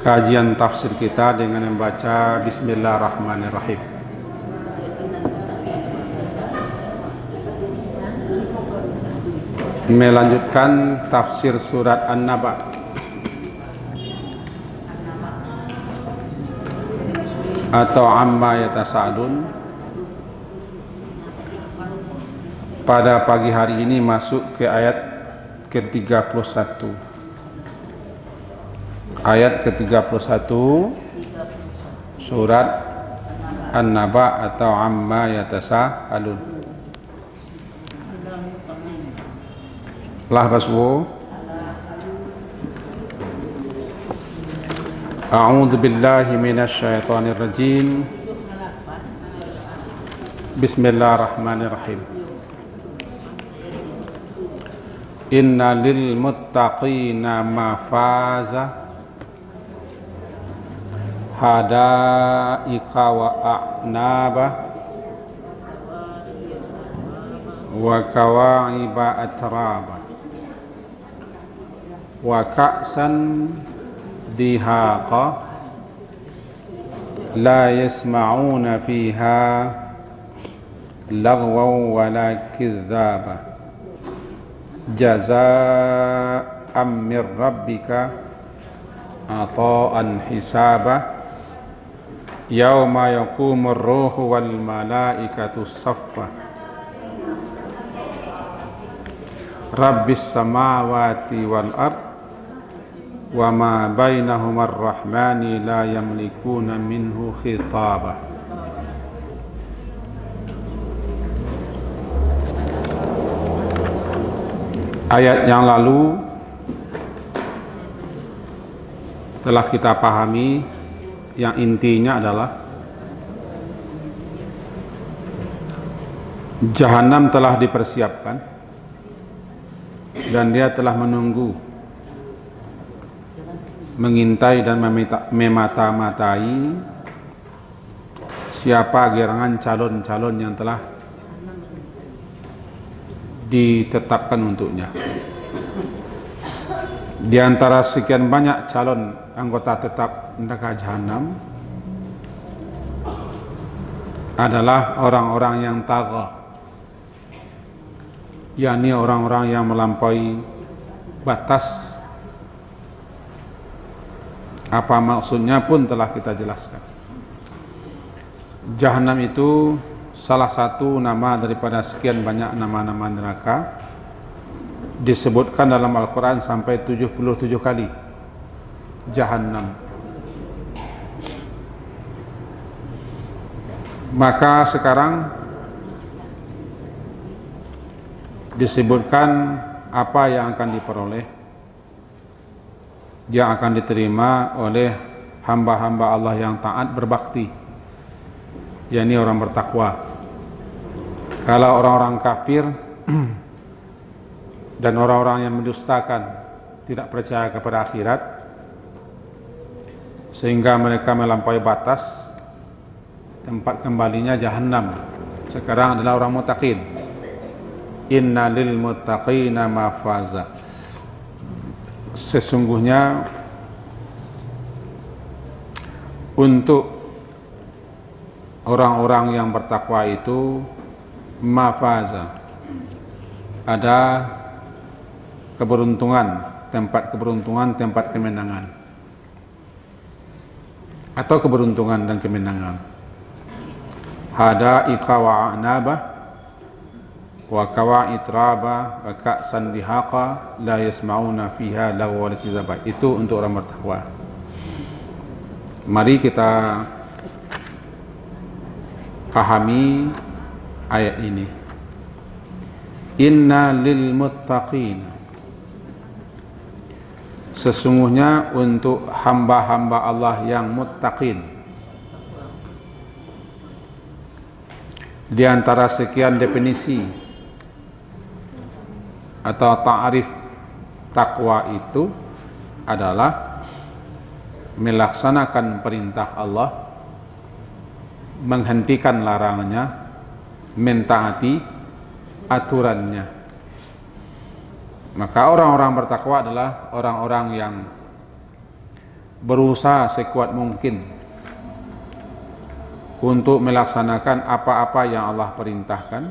kajian tafsir kita dengan membaca Bismillahirrahmanirrahim. Melanjutkan tafsir surat An-Naba. Atau amma yatasa'alun. Pada pagi hari ini masuk ke ayat ke-31. Ayat ke-31 surat An-Naba atau amma yatasa'alun. Allah baswo. A'udzu billahi minasy syaithanir rajim. Bismillahirrahmanirrahim. Inna lil muttaqina mafaza hadaika wa a'naba wa kawa'iba atraba wa ka'san dihaqa la yasma'una fiha lagwan wala kidzaba jazaa'an min rabbika ata'an hisaba yauma yaqumur ruhu wal malaikatu saffa rabbis samawati wal ard wa ma bainahuma ar-rahmani la yamlikuna minhu khitaba. Ayat yang lalu telah kita pahami yang intinya adalah Jahanam telah dipersiapkan dan dia telah menunggu, mengintai dan memata-matai siapa gerangan calon-calon yang telah ditetapkan untuknya. Di antara sekian banyak calon anggota tetap neraka Jahanam adalah orang-orang yang tagha, yakni orang-orang yang melampaui batas. Apa maksudnya pun telah kita jelaskan. Jahanam itu salah satu nama daripada sekian banyak nama-nama neraka. Disebutkan dalam Al-Quran sampai 77 kali Jahannam. Maka sekarang disebutkan apa yang akan diperoleh, yang akan diterima oleh hamba-hamba Allah yang taat berbakti, yakni orang bertakwa. Kalau orang-orang kafir dan orang-orang yang mendustakan, tidak percaya kepada akhirat, sehingga mereka melampaui batas, tempat kembalinya Jahannam. Sekarang adalah orang muttaqin. Inna lil muttaqina mafaza. Sesungguhnya untuk orang-orang yang bertakwa itu mafaza, ada keberuntungan, tempat keberuntungan, tempat kemenangan, atau keberuntungan dan kemenangan. Hadaika wa a'naba wa kawa'id raba wa ka'san dihaqa la yasma'una fiha lagwa wala kidzaba. Itu untuk orang bertakwa. Mari kita pahami ayat ini. Inna lil muttaqin. Sesungguhnya untuk hamba-hamba Allah yang muttaqin. Di antara sekian definisi atau ta'rif takwa itu adalah melaksanakan perintah Allah, menghentikan larangannya, mentaati aturannya. Maka orang-orang bertakwa adalah orang-orang yang berusaha sekuat mungkin untuk melaksanakan apa-apa yang Allah perintahkan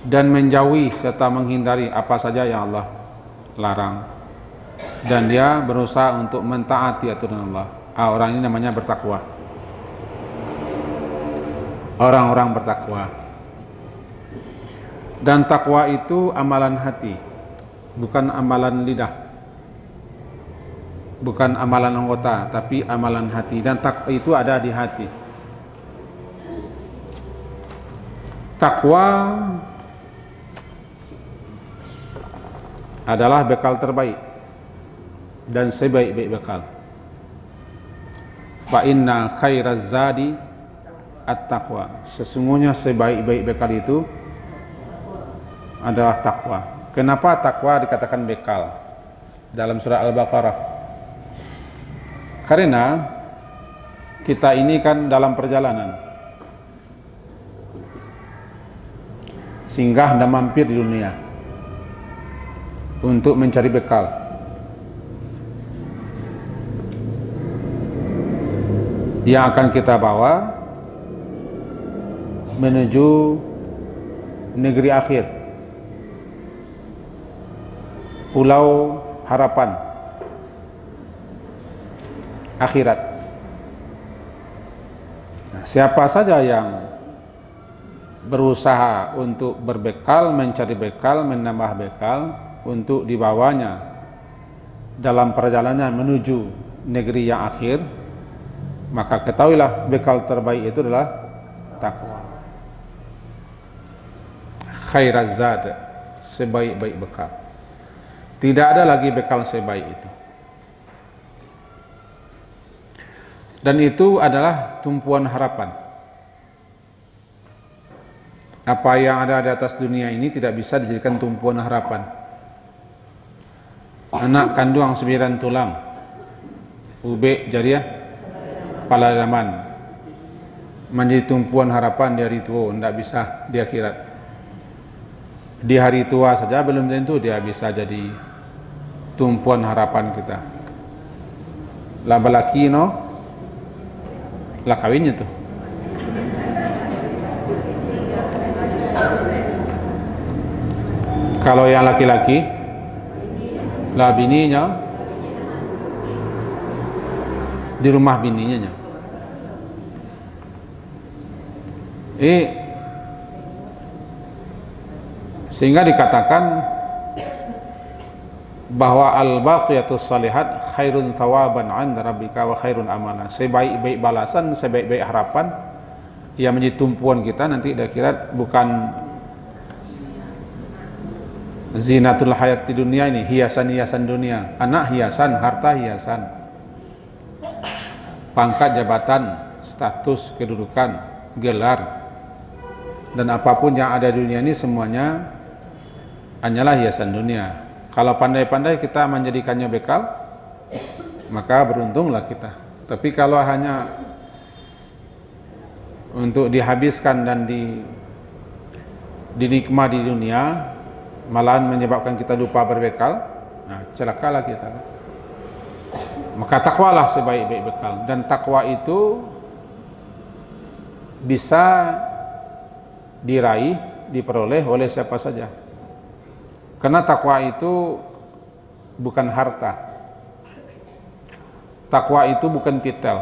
dan menjauhi serta menghindari apa saja yang Allah larang, dan dia berusaha untuk mentaati aturan Allah. Orang ini namanya bertakwa. Orang-orang bertakwa. Dan takwa itu amalan hati, bukan amalan lidah, bukan amalan anggota, tapi amalan hati. Dan takwa itu ada di hati. Takwa adalah bekal terbaik dan sebaik-baik bekal. Fa inna khairaz zadi at-taqwa. Sesungguhnya sebaik-baik bekal itu adalah takwa. Kenapa takwa dikatakan bekal dalam surah Al-Baqarah? Karena kita ini kan dalam perjalanan, singgah dan mampir di dunia untuk mencari bekal. Yang akan kita bawa menuju negeri akhir, pulau harapan akhirat. Nah, siapa saja yang berusaha untuk berbekal, mencari bekal, menambah bekal untuk dibawanya dalam perjalanan menuju negeri yang akhir, maka ketahuilah bekal terbaik itu adalah takwa. Khairaz zad, sebaik-baik bekal. Tidak ada lagi bekal sebaik itu. Dan itu adalah tumpuan harapan. Apa yang ada di atas dunia ini tidak bisa dijadikan tumpuan harapan. Anak kandung 9 tulang, ube jariah kepala zaman, menjadi tumpuan harapan di hari tua. Tidak bisa di akhirat. Di hari tua saja belum tentu dia bisa jadi tumpuan harapan kita. Laba laki no, lah kawinnya tuh. Kalau yang laki-laki, lah bininya di rumah bininya. Sehingga dikatakan bahwa al-baqiyatus salihat khairun thawaban 'inda rabbika wa khairun amala. Sebaik-baik balasan, sebaik-baik harapan yang menjadi tumpuan kita nanti di akhirat bukan zinatul hayat di dunia ini, hiasan-hiasan dunia, anak hiasan, harta hiasan, pangkat jabatan, status kedudukan, gelar, dan apapun yang ada di dunia ini semuanya hanyalah hiasan dunia. Kalau pandai-pandai kita menjadikannya bekal, maka beruntunglah kita. Tapi kalau hanya untuk dihabiskan dan dinikmati di dunia, malahan menyebabkan kita lupa berbekal, nah celakalah kita. Maka takwalah sebaik-baik bekal. Dan takwa itu bisa diraih, diperoleh oleh siapa saja. Karena takwa itu bukan harta, takwa itu bukan titel,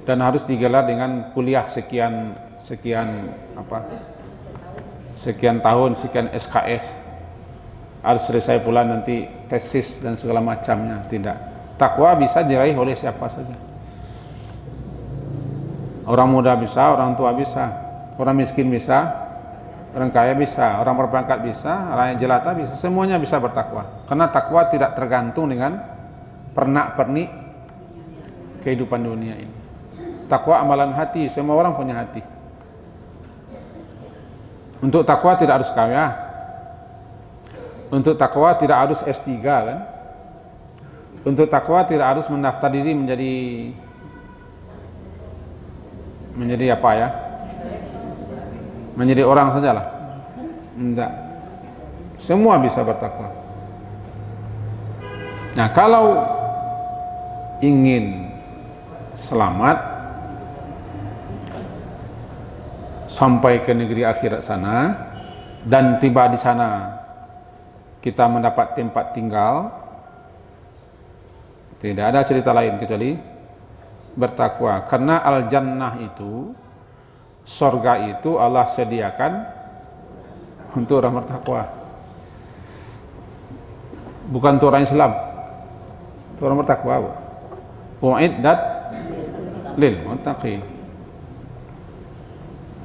dan harus digelar dengan kuliah sekian tahun, sekian SKS, harus selesai pula nanti tesis dan segala macamnya. Tidak, takwa bisa diraih oleh siapa saja. Orang muda bisa, orang tua bisa, orang miskin bisa, orang kaya bisa, orang berpangkat bisa, orang yang jelata bisa, semuanya bisa bertakwa. Karena takwa tidak tergantung dengan pernak-pernik kehidupan dunia ini. Takwa amalan hati, semua orang punya hati. Untuk takwa tidak harus kaya. Untuk takwa tidak harus S3 kan. Untuk takwa tidak harus mendaftar diri menjadi apa ya? Menjadi orang sajalah. Enggak. Semua bisa bertakwa. Nah, kalau ingin selamat sampai ke negeri akhirat sana, dan tiba di sana kita mendapat tempat tinggal, tidak ada cerita lain kecuali bertakwa. Karena al-jannah itu, surga itu Allah sediakan untuk orang bertakwa, bukan untuk orang Islam, untuk orang bertakwa. U'iddat lil muttaqin.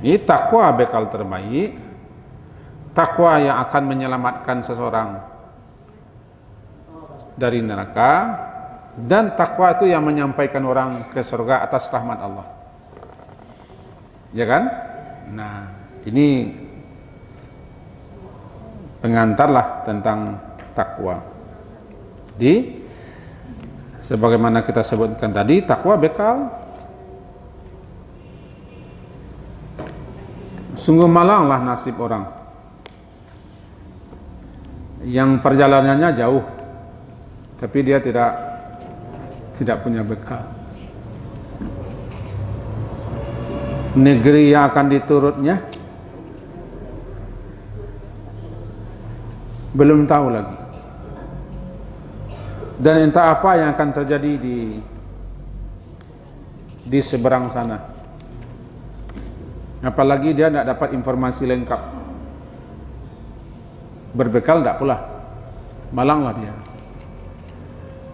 Ini takwa bekal terbaik, takwa yang akan menyelamatkan seseorang dari neraka, dan takwa itu yang menyampaikan orang ke surga atas rahmat Allah. Ya kan? Nah, ini pengantarlah tentang takwa. Jadi sebagaimana kita sebutkan tadi, takwa bekal. Sungguh malanglah nasib orang yang perjalanannya jauh, tapi dia tidak punya bekal. Negeri yang akan diturutnya belum tahu lagi, dan entah apa yang akan terjadi di seberang sana. Apalagi dia tidak dapat informasi lengkap. Berbekal tidak pula, malanglah dia.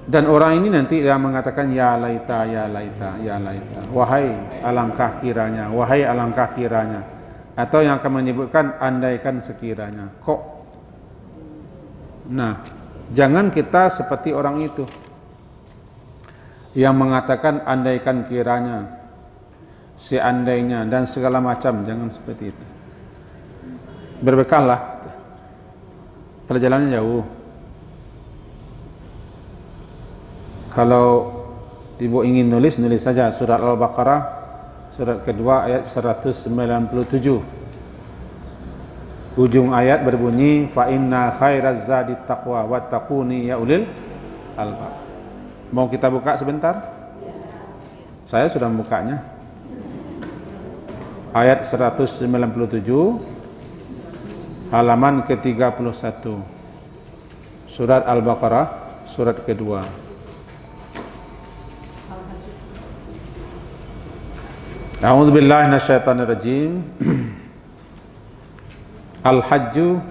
Dan orang ini nanti dia mengatakan ya laita, ya laita, ya laita, wahai alangkah kiranya, wahai alangkah kiranya. Atau yang akan menyebutkan andaikan sekiranya. Kok? Nah, jangan kita seperti orang itu yang mengatakan andaikan kiranya, seandainya, dan segala macam. Jangan seperti itu. Berbekallah, perjalanan jauh. Kalau ibu ingin nulis saja surat Al-Baqarah, surat kedua ayat 197. Ujung ayat berbunyi, fa inna khairaz zadit taqwa wattaquni ya ulil albab. Mau kita buka sebentar? Saya sudah membukanya. Ayat 197 halaman ke-31 surat Al-Baqarah, surat kedua. A'udzubillahi minasyaitonirrajim. Al-hajju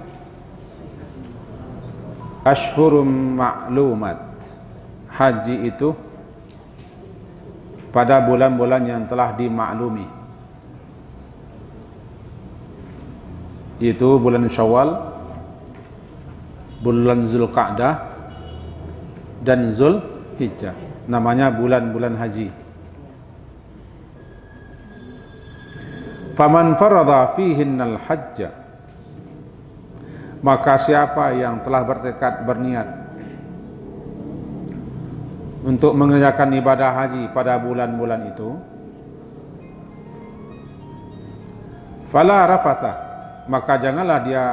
ashhurum ma'lumat. Haji itu pada bulan-bulan yang telah dimaklumi, yaitu bulan Syawal, bulan Zulqa'dah, dan Zulhijjah. Namanya bulan-bulan haji. Faman farada fihinnal hajja, maka siapa yang telah bertekad berniat untuk mengerjakan ibadah haji pada bulan-bulan itu, fala rafatha, maka janganlah dia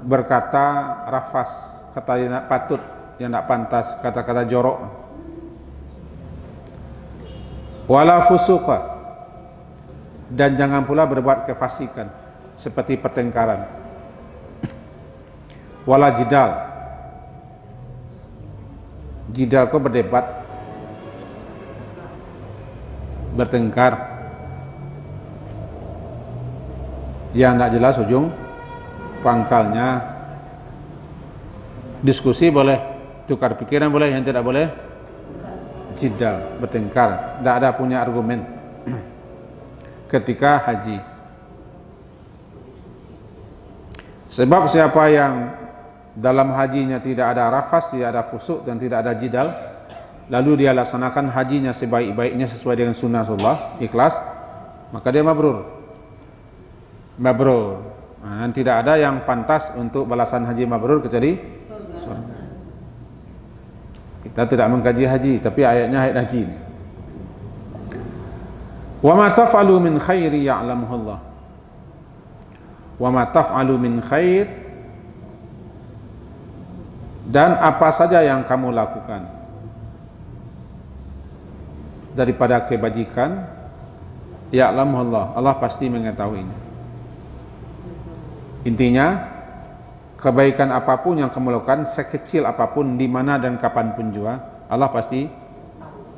berkata rafas, kata yang tak patut, yang tak pantas, kata-kata jorok. Wala fusuqa, dan jangan pula berbuat kefasikan seperti pertengkaran. Wala jidal, jidal kau berdebat, bertengkar yang tidak jelas ujung pangkalnya. Diskusi boleh, tukar pikiran boleh, yang tidak boleh jidal, bertengkar, tidak ada punya argumen ketika haji. Sebab siapa yang dalam hajinya tidak ada rafas, tidak ada fusuk, dan tidak ada jidal, lalu dia laksanakan hajinya sebaik-baiknya sesuai dengan sunnah Rasulullah, ikhlas, maka dia mabrur. Mabrur. Nah, dan tidak ada yang pantas untuk balasan haji mabrur kecuali surga. Kita tidak mengkaji haji, tapi ayatnya ayat haji. Wa ma taf'alu min khairi ya'lamuhu Allah. Wa ma taf'alu min khair dan apa saja yang kamu lakukan daripada kebajikan, ya'lamu Allah pasti mengetahuinya. Intinya, kebaikan apapun yang kamu lakukan, sekecil apapun, di mana dan kapanpun juga, Allah pasti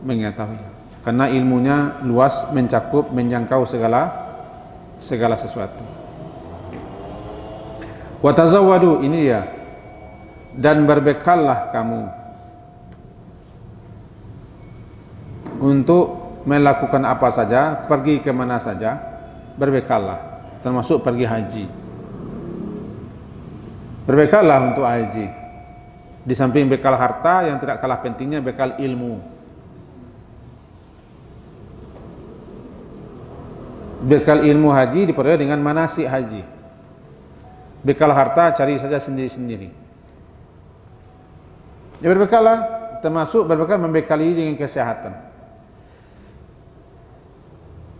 mengetahui. Karena ilmunya luas, mencakup, menjangkau segala sesuatu. Wa tazawwadu, ini dia. Dan berbekallah kamu untuk melakukan apa saja, pergi ke mana saja, berbekallah, termasuk pergi haji. Berbekallah untuk haji. Di samping bekal harta, yang tidak kalah pentingnya bekal ilmu. Bekal ilmu haji diperoleh dengan manasik haji. Bekal harta cari saja sendiri-sendiri. Ya, berbekallah, termasuk berbekal membekali dengan kesehatan,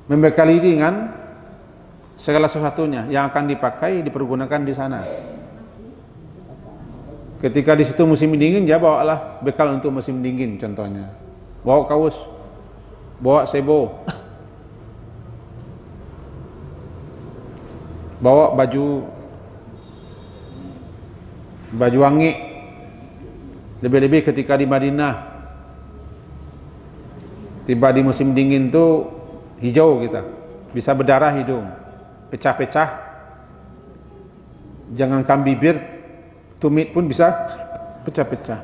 membekali dengan segala sesuatunya yang akan dipakai, dipergunakan di sana. Ketika di situ musim dingin, ya bawalah bekal untuk musim dingin, contohnya bawa kaos, bawa sebo, bawa baju wangi. Lebih-lebih ketika di Madinah, tiba di musim dingin tuh hijau kita, bisa berdarah hidung, pecah-pecah, jangankan bibir, tumit pun bisa pecah-pecah.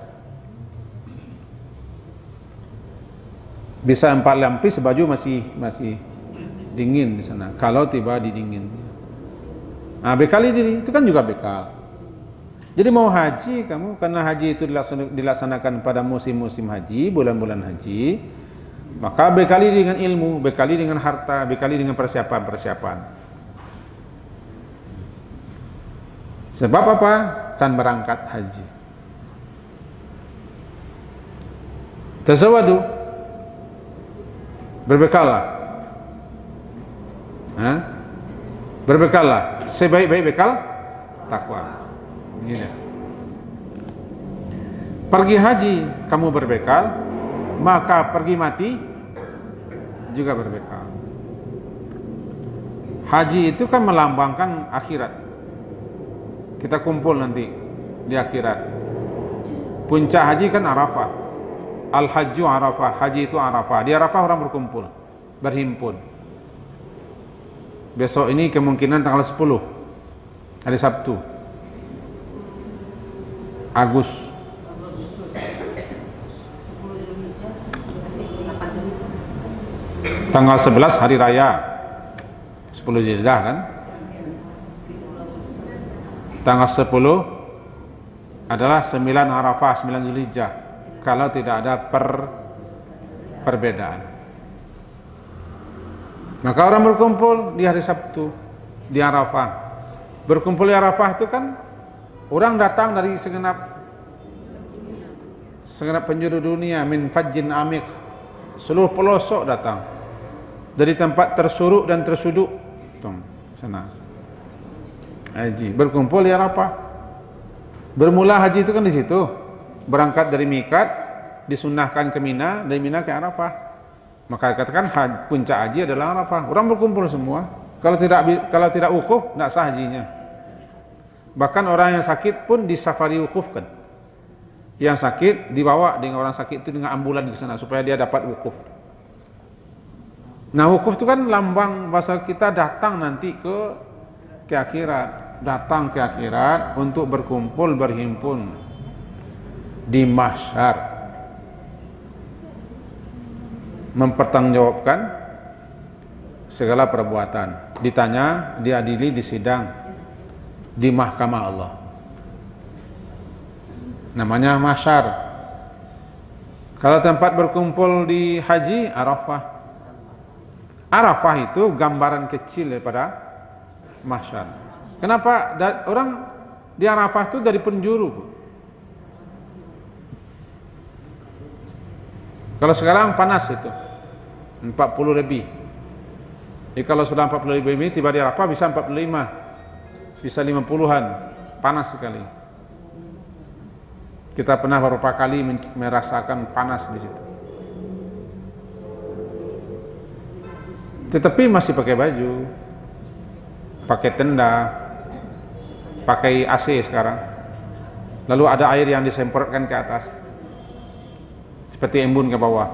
Bisa 4 lapis baju masih dingin di sana kalau tiba di dingin. Nah, bekali diri itu kan juga bekal. Jadi mau haji kamu, karena haji itu dilaksanakan pada musim-musim haji, bulan-bulan haji, maka bekali dengan ilmu, bekali dengan harta, bekali dengan persiapan-persiapan. Sebab apa? Kan berangkat haji. Tazawwadu, berbekallah. Berbekallah sebaik-baik bekal takwa. Ini. Pergi haji kamu berbekal, maka pergi mati juga berbekal. Haji itu kan melambangkan akhirat. Kita kumpul nanti di akhirat. Puncak haji kan Arafah. Al-Hajju Arafah, haji itu Arafah. Di Arafah orang berkumpul, berhimpun. Besok ini kemungkinan tanggal 10, hari Sabtu, Agustus. Tanggal 11 hari raya, 10 Zulhijjah kan. Tanggal 10 adalah 9 Arafah, 9 Zulhijjah, kalau tidak ada perbedaan. Maka orang berkumpul di hari Sabtu di Arafah. Berkumpul di Arafah itu kan orang datang dari segenap penjuru dunia, min fajjin amik, seluruh pelosok datang, dari tempat tersuruk dan tersuduk sana haji, berkumpul di Arafah. Bermula haji itu kan di situ, berangkat dari mikat, disunnahkan ke Mina, dari Mina ke Arafah. Maka katakan puncak haji adalah Arafah. Orang berkumpul semua. Kalau tidak wukuf, tidak sah hajinya. Bahkan orang yang sakit pun disafari wukufkan. Yang sakit dibawa dengan orang sakit itu dengan ambulan ke sana supaya dia dapat wukuf. Nah, wukuf itu kan lambang bahasa kita datang nanti ke akhirat, datang ke akhirat untuk berkumpul, berhimpun di mahsyar, mempertanggungjawabkan segala perbuatan, ditanya, diadili, disidang di mahkamah Allah. Namanya mahsyar. Kalau tempat berkumpul di haji, Arafah. Arafah itu gambaran kecil daripada mahsyar. Kenapa? Orang di Arafah itu dari penjuru. Kalau sekarang panas itu 40 lebih. Jadi kalau sudah 40 lebih tiba di Arafah bisa 45, bisa 50-an, panas sekali. Kita pernah beberapa kali merasakan panas di situ. Tetapi masih pakai baju, pakai tenda, pakai AC sekarang. Lalu ada air yang disemprotkan ke atas, seperti embun ke bawah.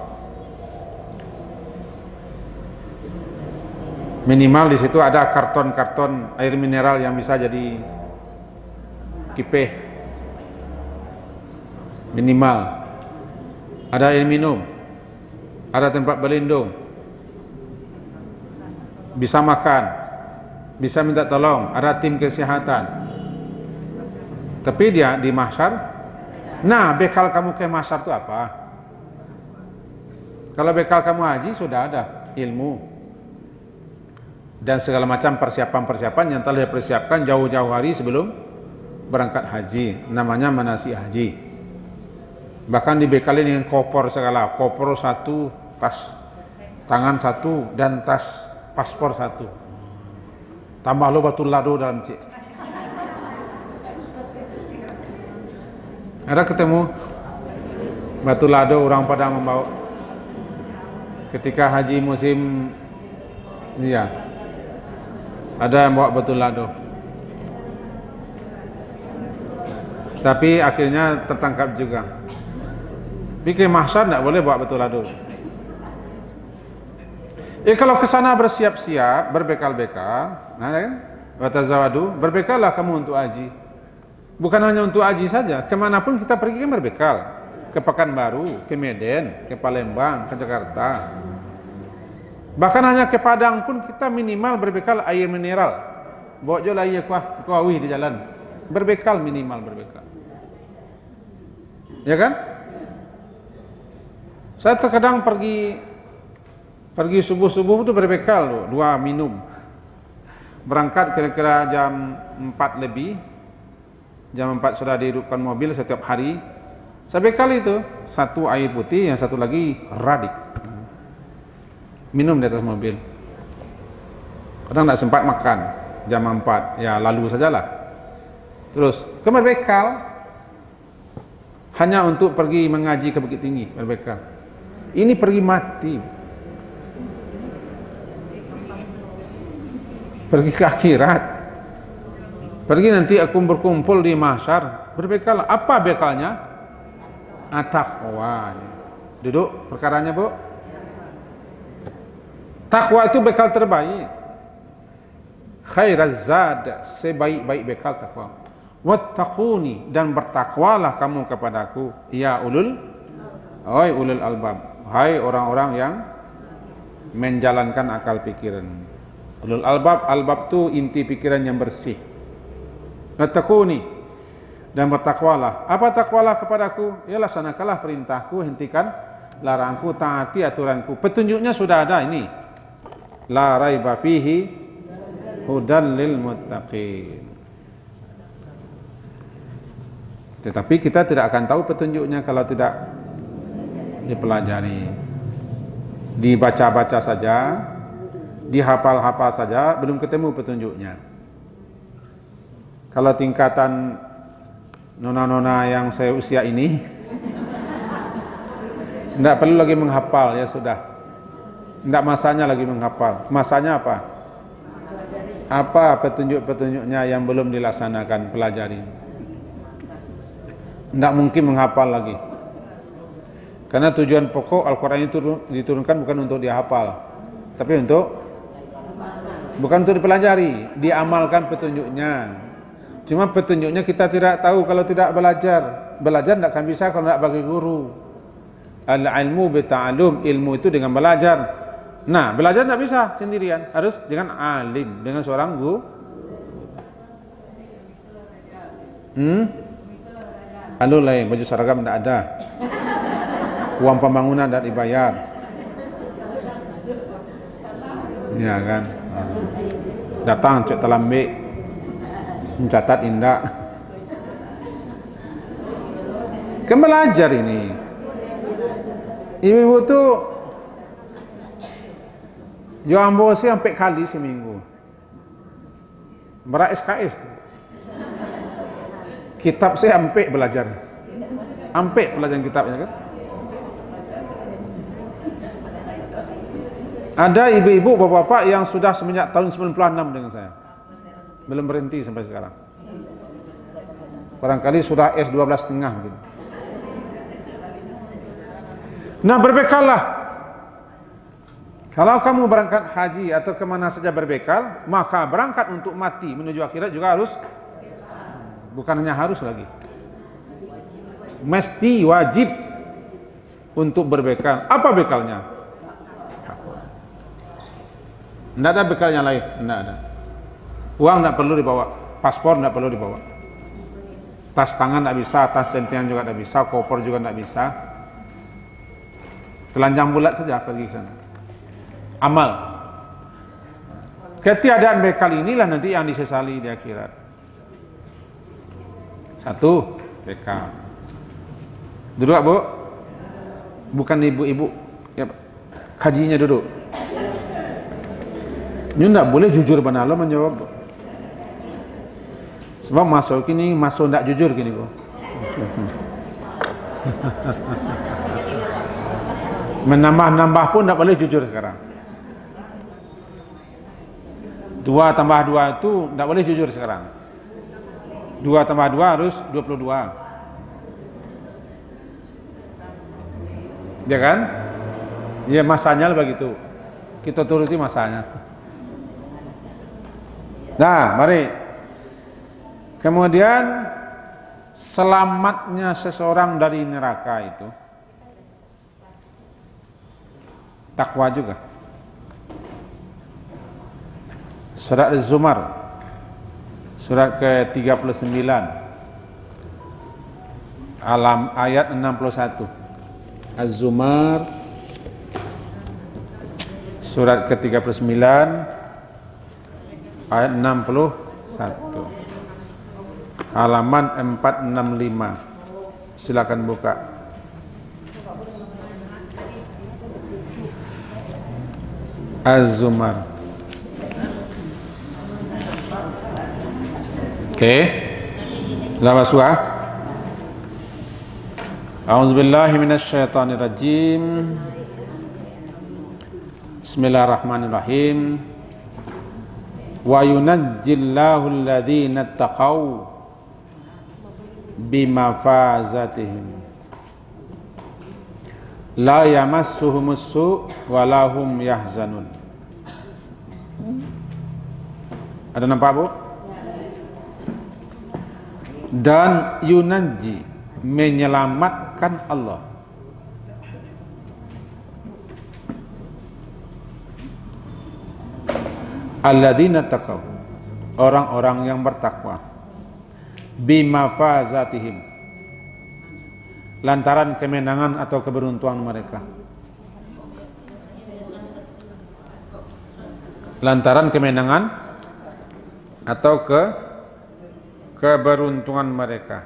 Minimal di situ ada karton-karton air mineral yang bisa jadi kipeh. Minimal. Ada air minum, ada tempat berlindung, bisa makan, bisa minta tolong, ada tim kesehatan. Tapi dia di mahsyar, nah bekal kamu ke mahsyar itu apa? Kalau bekal kamu haji sudah ada ilmu dan segala macam persiapan-persiapan yang telah dipersiapkan jauh-jauh hari sebelum berangkat haji, namanya manasik haji. Bahkan dibekali dengan koper segala, koper satu, tas tangan satu, dan tas paspor satu. Tambah lo batu lado dalam cik. Ada ketemu batu lado orang Padang membawa ketika haji musim, iya, ada yang bawa batu lado. Tapi akhirnya tertangkap juga. Pikir mahsyar tidak boleh bawa batu lado. Kalau ke sana bersiap-siap, berbekal-bekal, nah kan? Watazawadu, berbekallah kamu untuk haji. Bukan hanya untuk haji saja, kemanapun kita pergi kan berbekal. Ke Pekanbaru, ke Medan, ke Palembang, ke Jakarta. Bahkan hanya ke Padang pun kita minimal berbekal air mineral. Bawa jual air kuawi di jalan. Berbekal, minimal berbekal. Ya kan? Saya terkadang pergi subuh-subuh itu berbekal 2 minum. Berangkat kira-kira jam 4 lebih. Jam 4 sudah dihidupkan mobil setiap hari. Saya bekal itu, 1 air putih, yang 1 lagi radik. Minum di atas mobil. Kadang tidak sempat makan jam 4, ya lalu sajalah. Terus berbekal hanya untuk pergi mengaji ke Bukit Tinggi, berbekal. Ini pergi mati. Pergi ke akhirat. Pergi nanti aku berkumpul di mahsyar, berbekal. Apa bekalnya? Taqwa. Duduk perkaranya, Bu. Takwa itu bekal terbaik. Khairaz zad, sebaik-baik bekal takwa. Wattaquni, dan bertakwalah kamu kepadaku, ya ulul albab. Hai orang-orang yang menjalankan akal pikiran. Ulul albab itu inti pikiran yang bersih. Wattaquni, dan bertakwalah. Apa takwalah kepadaku? Ya laksanakanlah perintahku, hentikan larangku, taati aturanku. Petunjuknya sudah ada ini. La raiba fihi hudan lil muttaqin. Tetapi kita tidak akan tahu petunjuknya kalau tidak dipelajari. Dibaca-baca saja, dihafal-hafal saja, belum ketemu petunjuknya. Kalau tingkatan nona-nona yang saya usia ini, tidak perlu lagi menghafal, ya sudah. Tidak masanya lagi menghafal. Masanya apa? Apa petunjuk-petunjuknya yang belum dilaksanakan, pelajari. Tidak mungkin menghafal lagi. Karena tujuan pokok Al-Quran itu diturunkan bukan untuk dihafal, tapi bukan untuk dipelajari, diamalkan petunjuknya. Cuma petunjuknya kita tidak tahu kalau tidak belajar. Belajar tidak akan bisa kalau tidak bagi guru. Al-ilmu bita'alum, ilmu itu dengan belajar. Nah, belajar tidak bisa sendirian, harus dengan alim, dengan seorang guru. Lalu lain, baju seragam tidak ada, uang pembangunan tidak dibayar, ya kan? Datang cek telambik, mencatat indah. Kan belajar ini. Ibu-ibu tuh jual ambo sih sampai kali seminggu. Berak SKS tuh. Kitab saya sampai belajar. Ampe pelajaran kitabnya kan. Ada ibu-ibu, bapak-bapak yang sudah semenjak tahun 96 dengan saya. Belum berhenti sampai sekarang. Barangkali sudah S12,5 mungkin. Nah, berbekallah. Kalau kamu berangkat haji atau kemana saja berbekal, maka berangkat untuk mati menuju akhirat juga harus. Bukan hanya harus lagi, mesti wajib untuk berbekal. Apa bekalnya? Tidak ada bekalnya lain, tidak ada. Uang tidak perlu dibawa, paspor tidak perlu dibawa, tas tangan tidak bisa, tas tentengan juga tidak bisa, koper juga tidak bisa. Telanjang bulat saja pergi ke sana. Amal. Ketiadaan bekal inilah nanti yang disesali di akhirat. Satu, bekal. Duduk, Bu. Bukan ibu-ibu, ya, kajinya duduk. Ini tidak boleh jujur benar lo menjawab. Sebab masuk ini masuk tidak jujur gini, Bu. Menambah-nambah pun tidak boleh jujur sekarang. 2 tambah 2 itu tidak boleh jujur sekarang. 2 tambah 2 harus 22. Ya kan? Ya masanya begitu. Kita turuti masanya. Nah, mari. Kemudian selamatnya seseorang dari neraka itu takwa juga. Surat Az-Zumar surat ke-39 ayat 61. Az-Zumar surat ke-39 ayat 61, halaman 465. Silakan buka. Az-Zumar. Oke. Lawas wa. A'udzubillahi minasyaitonirrajim. Bismillahirrahmanirrahim. Wa yunajjillahu alladhina taqaw bimafazatihim la yamassuhumus su' wa lahum yahzanun. Ada nampak, Bu? Dan yunajji, menyelamatkan Allah, alladzina taqaw, orang-orang yang bertakwa, bimafazatihim, lantaran kemenangan atau keberuntungan mereka. Lantaran kemenangan atau keberuntungan mereka.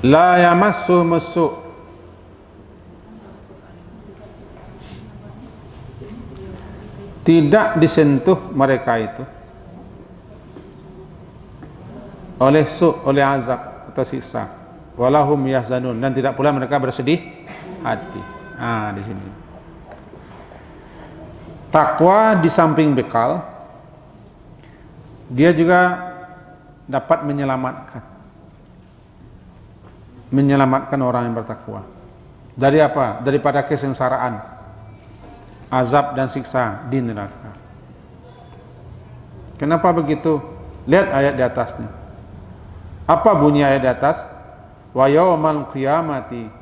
La yamassu musu, tidak disentuh mereka itu oleh oleh azab atau siksa. Walahum yahzanun, dan tidak pula mereka bersedih hati. Di sini. Takwa di samping bekal, dia juga dapat menyelamatkan orang yang bertakwa. Dari apa? Daripada kesengsaraan, azab dan siksa di neraka. Kenapa begitu? Lihat ayat di atasnya. Apa bunyi ayat di atas? Wa yawmal qiyamati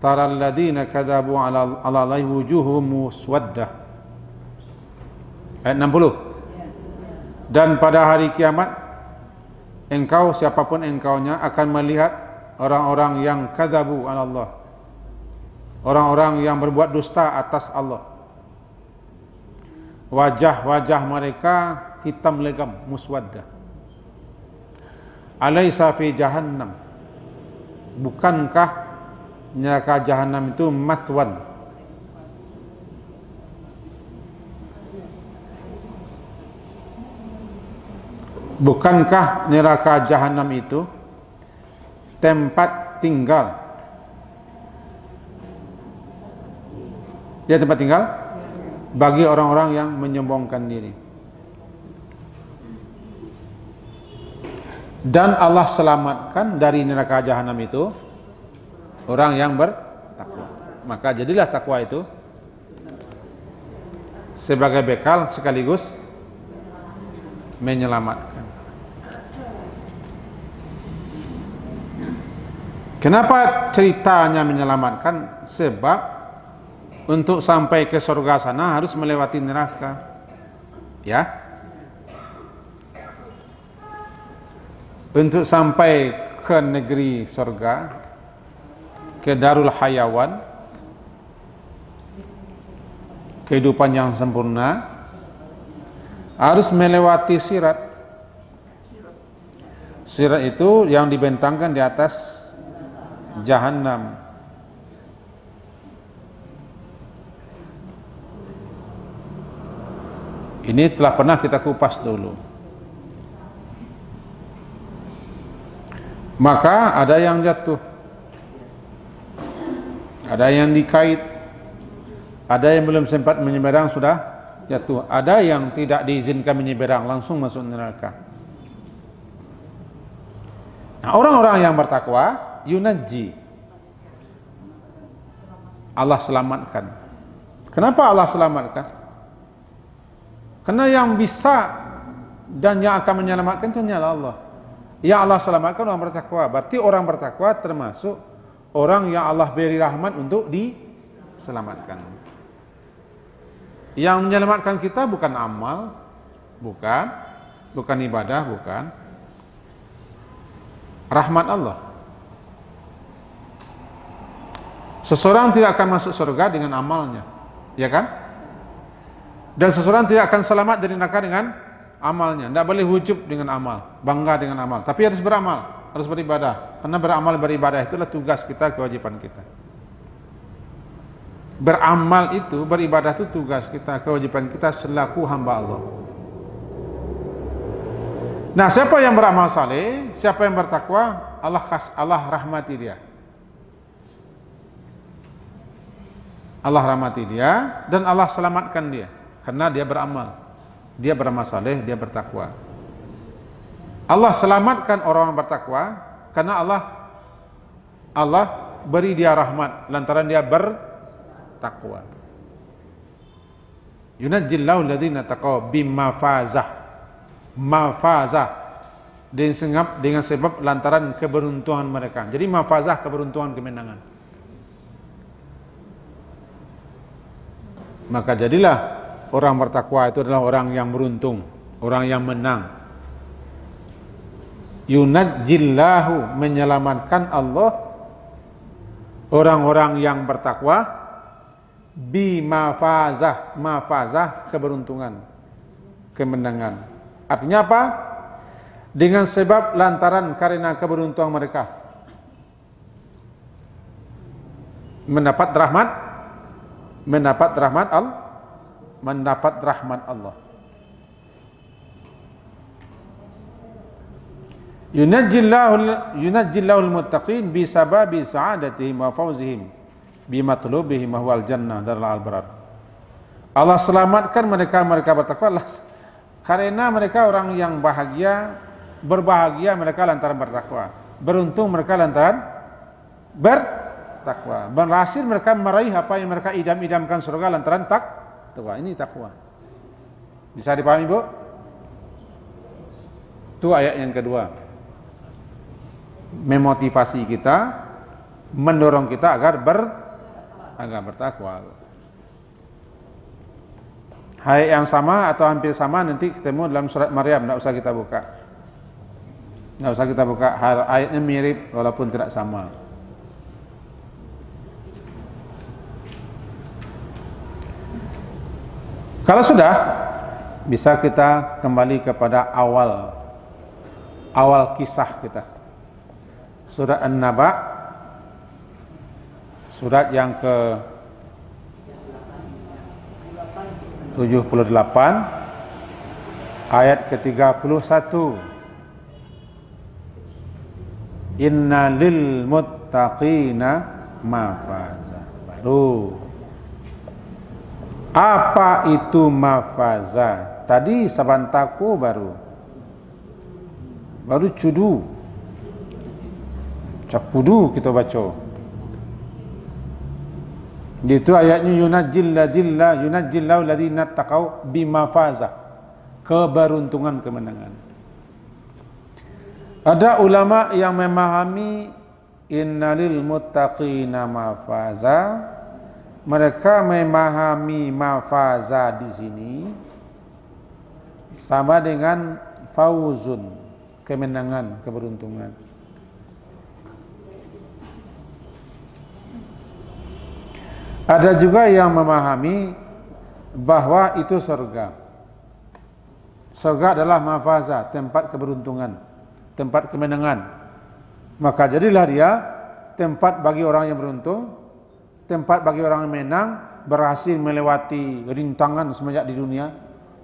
taral ladina kadzabu ala Allahi wujuhum muswaddah. Ayat 60. Dan pada hari kiamat, engkau, siapapun engkaunya, akan melihat orang-orang yang kadzabu ala Allah, orang-orang yang berbuat dusta atas Allah. Wajah-wajah mereka hitam legam, muswaddah. Alaysa fi jahannam, bukankah neraka jahanam itu mathwan, Bukankah neraka jahanam itu tempat tinggal? Ya, tempat tinggal bagi orang-orang yang menyombongkan diri. Dan Allah selamatkan dari neraka jahanam itu orang yang bertakwa. Maka jadilah takwa itu sebagai bekal sekaligus menyelamatkan. Kenapa ceritanya menyelamatkan? Sebab untuk sampai ke surga sana harus melewati neraka. Ya. Untuk sampai ke negeri surga, ke Darul Hayawan, kehidupan yang sempurna, harus melewati sirat. Sirat itu yang dibentangkan di atas Jahannam. Ini telah pernah kita kupas dulu. Maka ada yang jatuh, ada yang dikait, ada yang belum sempat menyeberang sudah jatuh, ada yang tidak diizinkan menyeberang langsung masuk neraka. Nah, orang-orang yang bertakwa yunajji, Allah selamatkan. Kenapa Allah selamatkan? Karena yang bisa dan yang akan menyelamatkan itu hanyalah Allah. Yang Allah selamatkan orang bertakwa. Berarti orang bertakwa termasuk orang yang Allah beri rahmat untuk diselamatkan. Yang menyelamatkan kita bukan amal, bukan ibadah, bukan rahmat Allah. Seseorang tidak akan masuk surga dengan amalnya, ya kan? Dan seseorang tidak akan selamat dari neraka dengan amalnya. Tidak boleh ujub dengan amal, bangga dengan amal. Tapi harus beramal, harus beribadah. Karena beribadah itulah tugas kita, kewajiban kita. Beramal itu, beribadah itu tugas kita, kewajiban kita selaku hamba Allah. Nah, siapa yang beramal saleh, siapa yang bertakwa, Allah rahmati dia. Allah rahmati dia dan Allah selamatkan dia karena dia beramal. Dia beramal saleh, dia bertakwa. Allah selamatkan orang yang bertakwa karena Allah beri dia rahmat lantaran dia bertakwa. Yunajjillahu alladhina taqaw bimafazah. Mafazah dengan sebab lantaran keberuntungan mereka. Jadi mafazah keberuntungan, kemenangan. Maka jadilah orang bertakwa itu adalah orang yang beruntung, orang yang menang. Yunajjillahu, menyelamatkan Allah orang-orang yang bertakwa bimafazah, mafazah keberuntungan, kemenangan. Artinya apa? Dengan sebab lantaran karena keberuntungan mereka mendapat rahmat Allah. Yunajjillahu al-muttaqin bisababi sa'adatihim wa fawzihim bimatlubihim wa huwal jannah darul abrar. Allah selamatkan mereka bertakwa karena mereka orang yang berbahagia mereka lantaran bertakwa. Beruntung mereka lantaran bertakwa. Berhasil mereka meraih apa yang mereka idam-idamkan surga lantaran takwa. Ini takwa. Bisa dipahami, Bu? Itu ayat yang kedua. Memotivasi kita, mendorong kita agar bertakwa. Ayat yang sama atau hampir sama nanti ketemu dalam surat Maryam, tidak usah kita buka. Tidak usah kita buka, ayatnya mirip walaupun tidak sama. Kalau sudah, bisa kita kembali kepada awal kisah kita. Surat An-Naba, surat yang ke 78 ayat ke-31. Inna lil muttaqina mafaza. Baru. Apa itu mafaza? Tadi sabantaku baru cudu. Cakudu kita baca. Itu ayatnya yunajjillahu ladzina taqau bimafaza. Keberuntungan, kemenangan. Ada ulama yang memahami innalil muttaqina mafaza. Mereka memahami mafaza di sini sama dengan fauzun, kemenangan, keberuntungan. Ada juga yang memahami bahwa itu surga. Surga adalah mafaza, tempat keberuntungan, tempat kemenangan. Maka jadilah dia tempat bagi orang yang beruntung, tempat bagi orang yang menang, berhasil melewati rintangan semenjak di dunia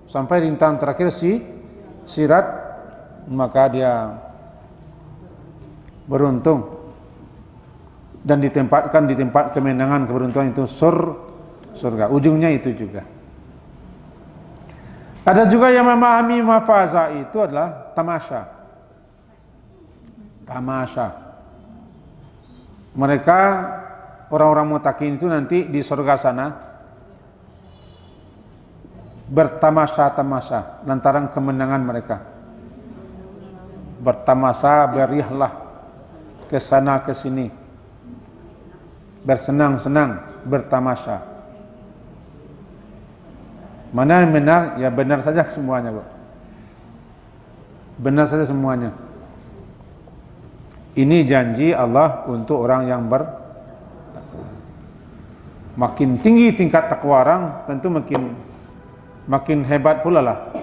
sampai rintangan terakhir sirat, maka dia beruntung dan ditempatkan di tempat kemenangan, keberuntungan itu surga. Ujungnya itu juga. Ada juga yang memahami mafaza itu adalah tamasya. Mereka orang-orang muttaqin itu nanti di surga sana bertamasya lantaran kemenangan mereka. Bertamasya, beriahlah ke sana ke sini. Bersenang-senang, bertamasya. Mana yang benar? Ya benar saja semuanya, Bu. Benar saja semuanya. Ini janji Allah untuk orang yang makin tinggi tingkat takwa orang, tentu makin hebat pula lah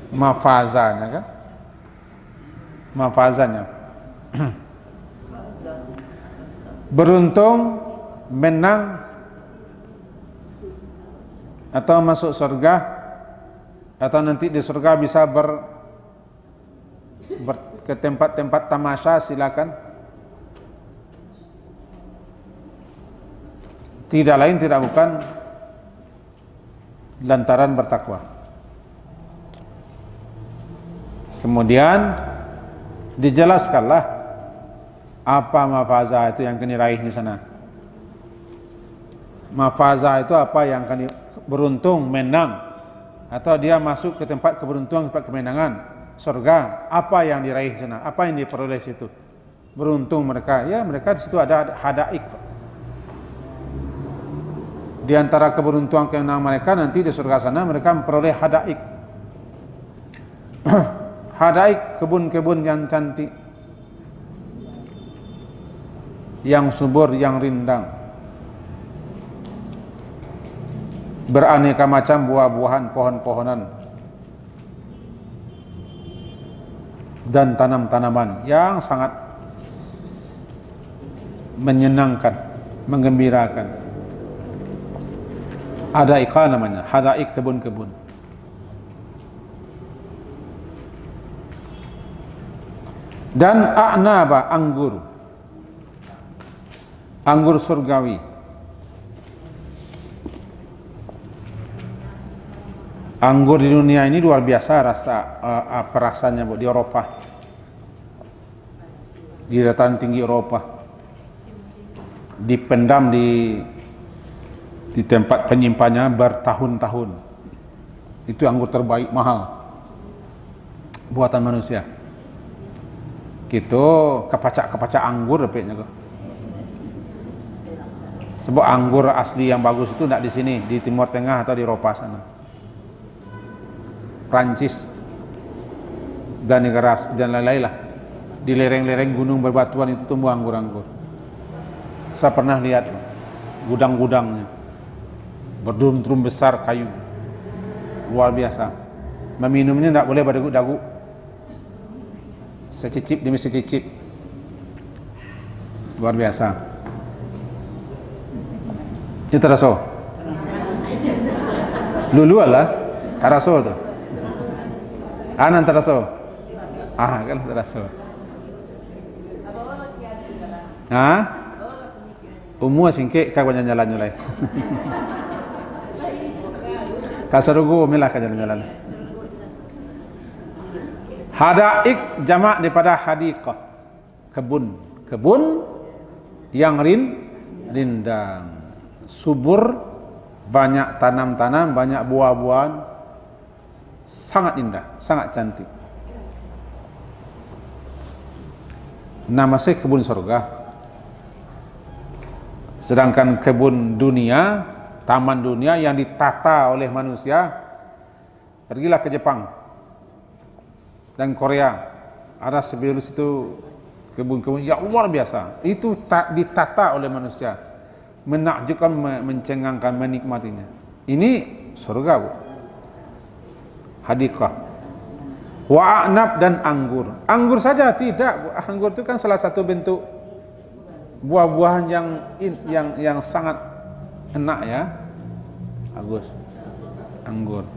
mafazanya, kan? Mafazanya. Beruntung, menang, atau masuk surga, atau nanti di surga bisa ke tempat-tempat tamasya, silakan. Tidak lain tidak bukan lantaran bertakwa. Kemudian dijelaskanlah apa mafaza itu yang akan diraih di sana. Mafaza itu apa yang akan beruntung, menang, atau dia masuk ke tempat keberuntungan, tempat kemenangan, surga. Apa yang diraih di sana? Apa yang diperoleh situ? Beruntung mereka. Ya, mereka di situ ada hadaik. Di antara keberuntungan kemenangan mereka nanti di surga sana mereka memperoleh hadaik. Hadaik, kebun-kebun yang cantik, yang subur, yang rindang, beraneka macam buah-buahan, pohon-pohonan, dan tanam-tanaman yang sangat menyenangkan, menggembirakan. Hadaika namanya, hadaik, kebun-kebun. Dan a'naba, anggur surgawi. Anggur di dunia ini luar biasa rasanya, Bu, di Eropa, di dataran tinggi Eropa, dipendam di tempat penyimpannya bertahun-tahun. Itu anggur terbaik, mahal, buatan manusia. Gitu kepacak anggur dapetnya kok. Sebab anggur asli yang bagus itu tidak di sini, di Timur Tengah atau di Eropa sana. Prancis dan negara dan lain-lain lah. Di lereng-lereng gunung berbatuan itu tumbuh anggur-anggur. Saya pernah lihat gudang-gudangnya, berdrum-drum besar kayu, luar biasa. Meminumnya tidak boleh berdagu-dagu, secicip demi secicip, luar biasa. Itu taraso, lulu lah, taraso tu. Anan taraso, kan taraso. Ha? Umur singkit kau banyak jalan nyulai. Kasarugu milah kau jalan-jalan. Hadaik jamak daripada hadiqah. Kebun. Kebun yang rindang. Subur, banyak tanam-tanam, banyak buah-buahan. Sangat indah, sangat cantik. Nama saya kebun surga. Sedangkan kebun dunia, taman dunia yang ditata oleh manusia, pergilah ke Jepang dan Korea. Ada sebelum itu kebun-kebun yang luar biasa. Itu ditata oleh manusia, menakjubkan, mencengangkan, menikmatinya. Ini surga, Bu. Hadiqah. Wa'anab dan anggur. Anggur saja tidak, Bu. Anggur itu kan salah satu bentuk buah-buahan yang sangat enak ya. Bagus. Anggur.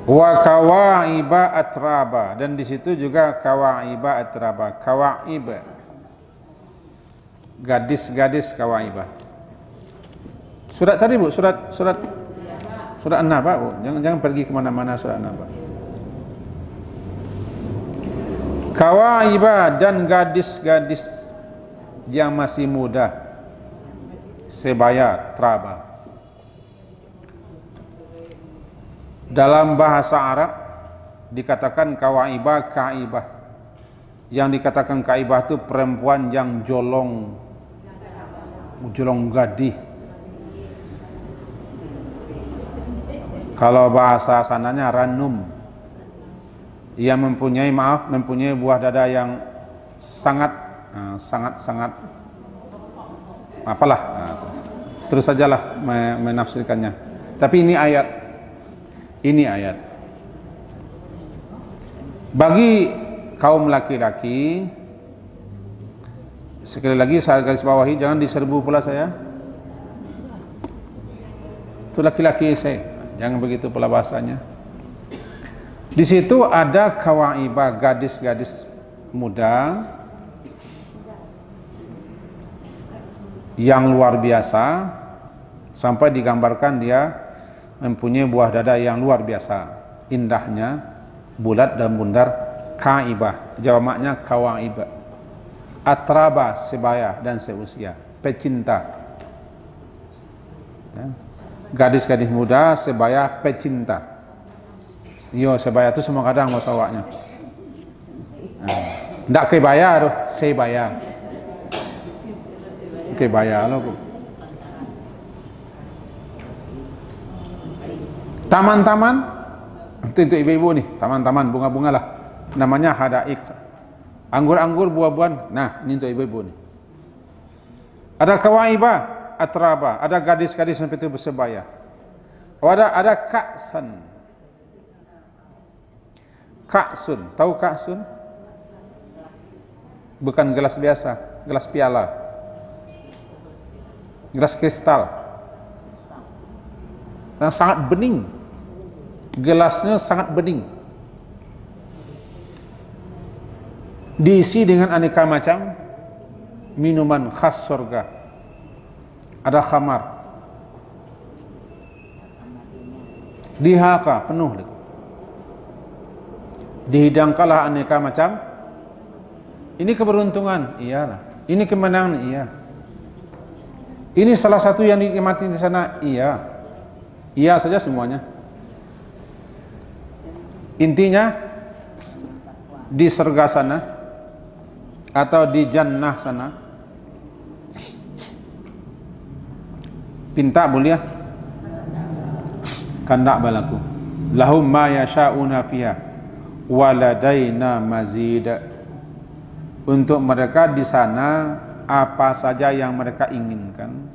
Wa kawaiba atraba, dan di situ juga kawaiba atraba. Kawaiba, gadis-gadis kawaiba. Surat tadi, Bu, surat An-Naba, Bu. Jangan pergi kemana-mana surat An-Naba. Kawaiba dan gadis-gadis yang masih muda, sebaya, traba. Dalam bahasa Arab dikatakan kawaiba, kaibah. Yang dikatakan kaibah itu perempuan yang jolong gadih. Kalau bahasa sananya ranum, ia mempunyai buah dada yang sangat apalah. Terus sajalah menafsirkannya. Tapi ini ayat. Bagi kaum laki-laki, sekali lagi saya garis bawahi, jangan diserbu pula saya. Itu laki-laki saya, jangan begitu pula bahasanya. Di situ ada kawaiba, gadis-gadis muda yang luar biasa, sampai digambarkan dia mempunyai buah dada yang luar biasa, indahnya, bulat dan bundar. Kaibah, jamaknya kawaiba. Atraba, sebaya dan seusia, pecinta. Gadis-gadis muda, sebaya, pecinta. Yo, sebaya itu semua kadang bahasa awaknya. Ndak kebaya tuh, sebaya. Kebaya loh. Taman-taman, itu untuk ibu-ibu nih, taman-taman bunga-bunga lah. Namanya hadaik. Anggur-anggur, buah-buahan. Nah, ini untuk ibu-ibu nih. Ada kawaiba, atraba, ada gadis-gadis seperti itu bersebaya. Ada ka'san. Ka'sun, tahu ka'sun? Bukan gelas biasa, gelas piala. Gelas kristal. Yang sangat bening. Gelasnya sangat bening. Diisi dengan aneka macam minuman khas surga. Ada khamar. Dihaka, penuh lagi. Dihidangkanlah aneka macam. Ini keberuntungan, iyalah. Ini kemenangan, iya. Ini salah satu yang dinikmati di sana, iya. Iya saja semuanya. Intinya di surga sana atau di jannah sana, pinta boleh ya? Kandak balaku. Lahum ma yasha'una fiha waladaina mazid. Untuk mereka di sana apa saja yang mereka inginkan,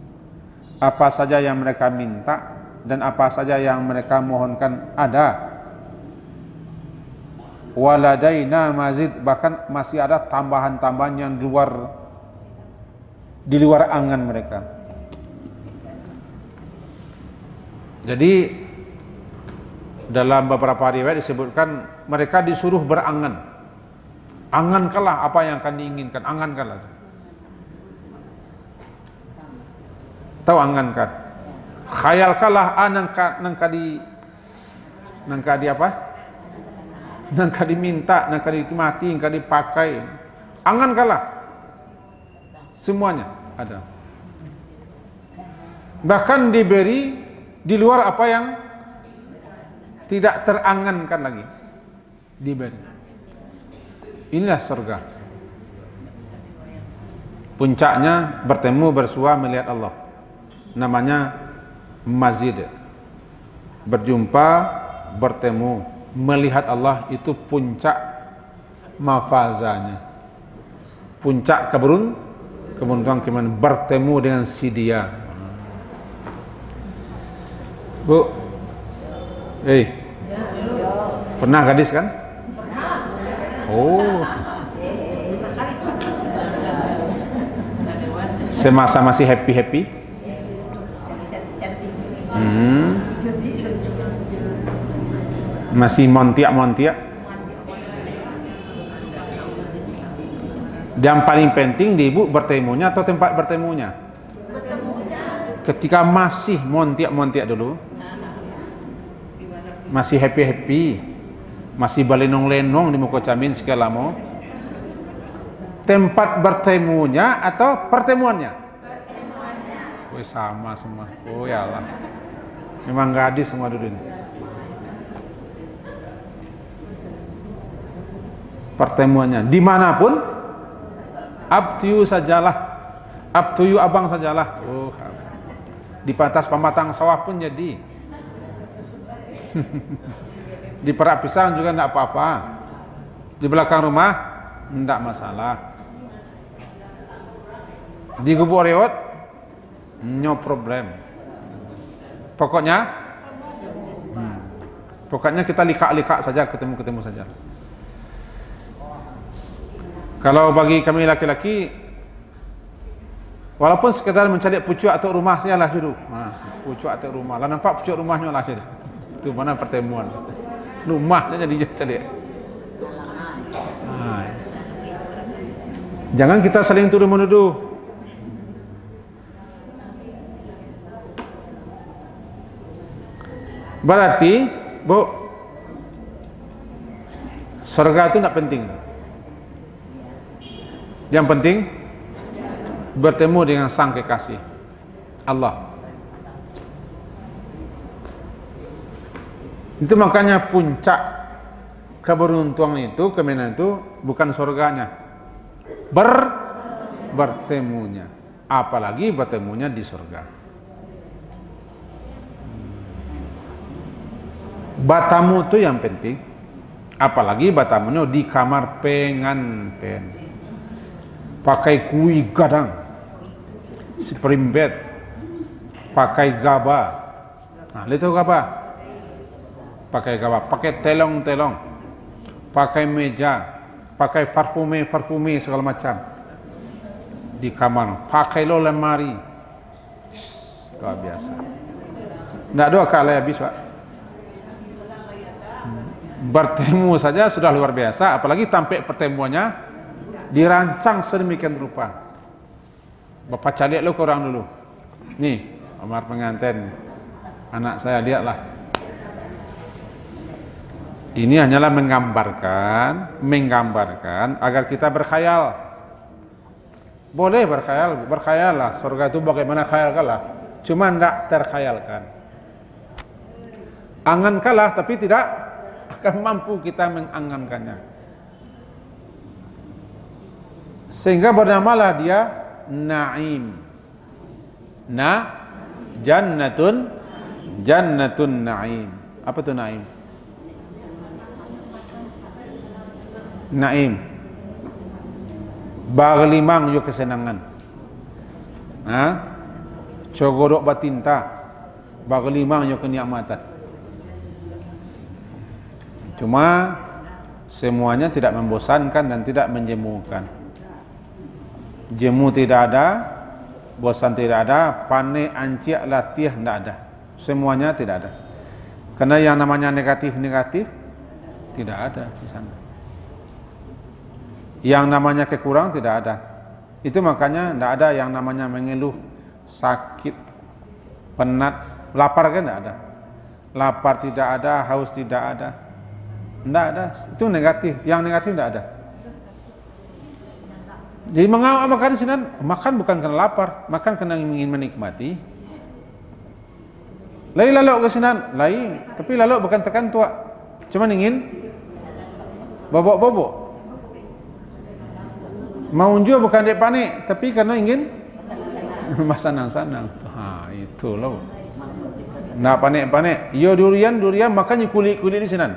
apa saja yang mereka minta, dan apa saja yang mereka mohonkan ada. Waladaina mazid, bahkan masih ada tambahan-tambahan yang di luar angan mereka. Jadi dalam beberapa riwayat disebutkan mereka disuruh berangan. Angankanlah apa yang akan diinginkan, angankanlah. Tahu angankan. Khayalkanlah nangka di apa? Nangka diminta, nangka dinikmati, nangka dipakai. Angankanlah. Semuanya ada. Bahkan diberi di luar apa yang tidak terangankan lagi. Diberi. Inilah surga. Puncaknya bertemu bersua melihat Allah. Namanya mazid. Berjumpa, bertemu, melihat Allah itu puncak mafazanya. Puncak keberuntungan kemana bertemu dengan si dia. Bu, pernah gadis kan? Oh, semasa masih happy. Masih montiak. Dan paling penting di ibu bertemunya atau tempat bertemunya? Ketika masih montiak dulu, masih happy, masih balenong-lenong di muka camin segala mau, tempat bertemunya atau pertemuannya? Oh, sama semua. Oh ya Allah, memang gadis semua dulu ini. Pertemuannya dimanapun, up to you sajalah, up to you abang sajalah. Oh, di atas pematang sawah pun jadi. Di perak pisang juga tidak apa-apa. Di belakang rumah tidak masalah. Di gubuk reot no problem. Pokoknya kita likak-likak saja, ketemu saja. Kalau bagi kami laki-laki, walaupun sekedar mencari pucuk atau rumah saja lah dulu. Pucuk atau rumah. Lah nampak pucuk rumahnya lah saja. Itu mana pertemuan. Rumahnya jadi cari. Jangan kita saling tuduh menuduh. Berarti, Bu, surga itu tidak penting. Yang penting bertemu dengan sang kekasih Allah. Itu makanya puncak keberuntungan itu, kemenangan itu bukan surganya, bertemunya. Apalagi bertemunya di surga. Batamu itu yang penting. Apalagi batamunya di kamar pengantin. Pakai kui gadang, spring bed, pakai gaba. Nah, lihat gaba. Pakai gaba, pakai telong-telong, pakai meja, pakai parfume segala macam. Di kamar, pakai lo lemari. Luar biasa. Tidak ada kalau habis, Pak. Bertemu saja sudah luar biasa, apalagi sampai pertemuannya dirancang sedemikian rupa. Bapak cari lo ke orang dulu. Nih, kamar pengantin anak saya, lihatlah. Ini hanyalah menggambarkan agar kita berkhayal. Boleh berkhayal lah. Surga itu bagaimana khayalkanlah. Cuma tidak terkhayalkan. Angankanlah, tapi tidak akan mampu kita mengangankannya. Sehingga bernamalah dia Naim. Jannatun Naim. Apa itu Naim? Naim. Baglimang yo kesenangan. Cogodok batinta. Baglimang yo kenikmatan. Cuma semuanya tidak membosankan dan tidak menjemukan. Jemu tidak ada, bosan tidak ada, pane, anciak, latih tidak ada. Semuanya tidak ada. Karena yang namanya negatif tidak ada di sana. Yang namanya kekurangan tidak ada. Itu makanya tidak ada yang namanya mengeluh, sakit, penat, lapar kan tidak ada. Lapar tidak ada, haus tidak ada. Tidak ada, itu negatif. Yang negatif tidak ada. Jadi mengapa makan di sini? Makan bukan karena lapar, makan karena ingin menikmati. Lain lalu ke sini, lain. Tapi lalu bukan tekan tua, cuma ingin bobok-bobok. Mau unjuk bukan dek panik, tapi karena ingin masanang-sanang. Ha, itu loh. Nak panik-panik. Yo durian makan kulit-kulit di sini.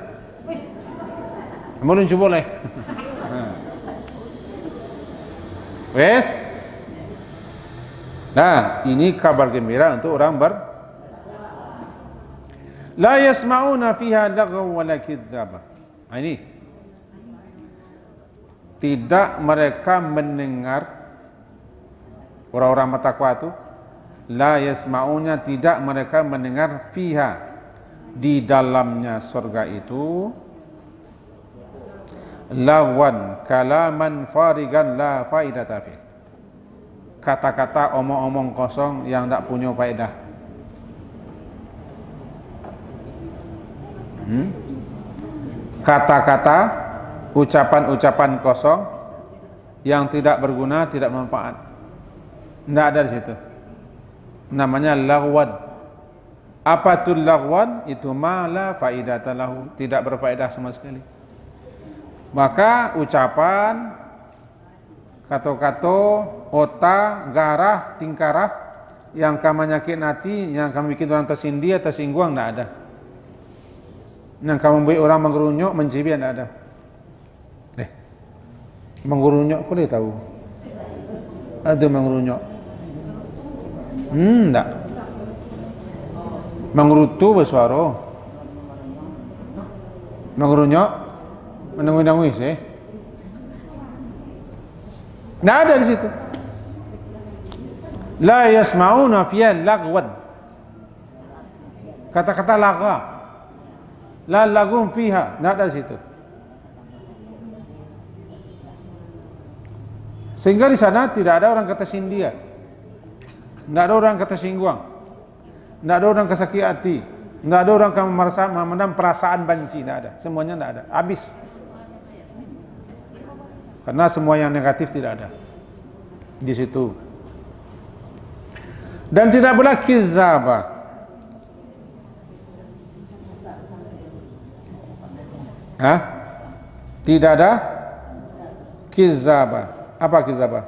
Mau unjuk boleh. Wes. Nah, ini kabar gembira untuk orang la yasma'una fiha laghaw wala kidzaba. Ini tidak mereka mendengar, orang-orang bertakwa itu la yasma'unya, tidak mereka mendengar fiha, di dalamnya surga itu, lawan kalaman farigan la faidata fi, kata-kata omong-omong kosong yang tak punya faedah. Kata-kata, ucapan-ucapan kosong yang tidak berguna, tidak manfaat. Tidak ada di situ. Namanya lagwan. Apa tu lagwan? Itu ma la faidata lahu, tidak berfaedah sama sekali. Maka ucapan, kata-kata, otak, garah, tingkarah yang akan menyakit hati, yang akan bikin orang tersindir, tersinggung, tidak ada. Yang akan membuat orang mengerunyuk, mencibir, tidak ada. Mengerunyuk kau dia tahu? Ada mengerunyuk? Tak. Mengerutu bersuara. Mengerunyuk, menangis tak ada di situ. La yasma'una fiha lagwan. Kata-kata lagha. La lagum fiha, tak ada di situ. Sehingga di sana tidak ada orang kata sindia, tidak ada orang kata singgung, tidak ada orang kesakit hati, tidak ada orang yang merasa memendam perasaan benci, tidak ada. Semuanya tidak ada, habis. Karena semua yang negatif tidak ada di situ. Dan tidak pula kizaba. Tidak ada kizaba. Apa kizabah?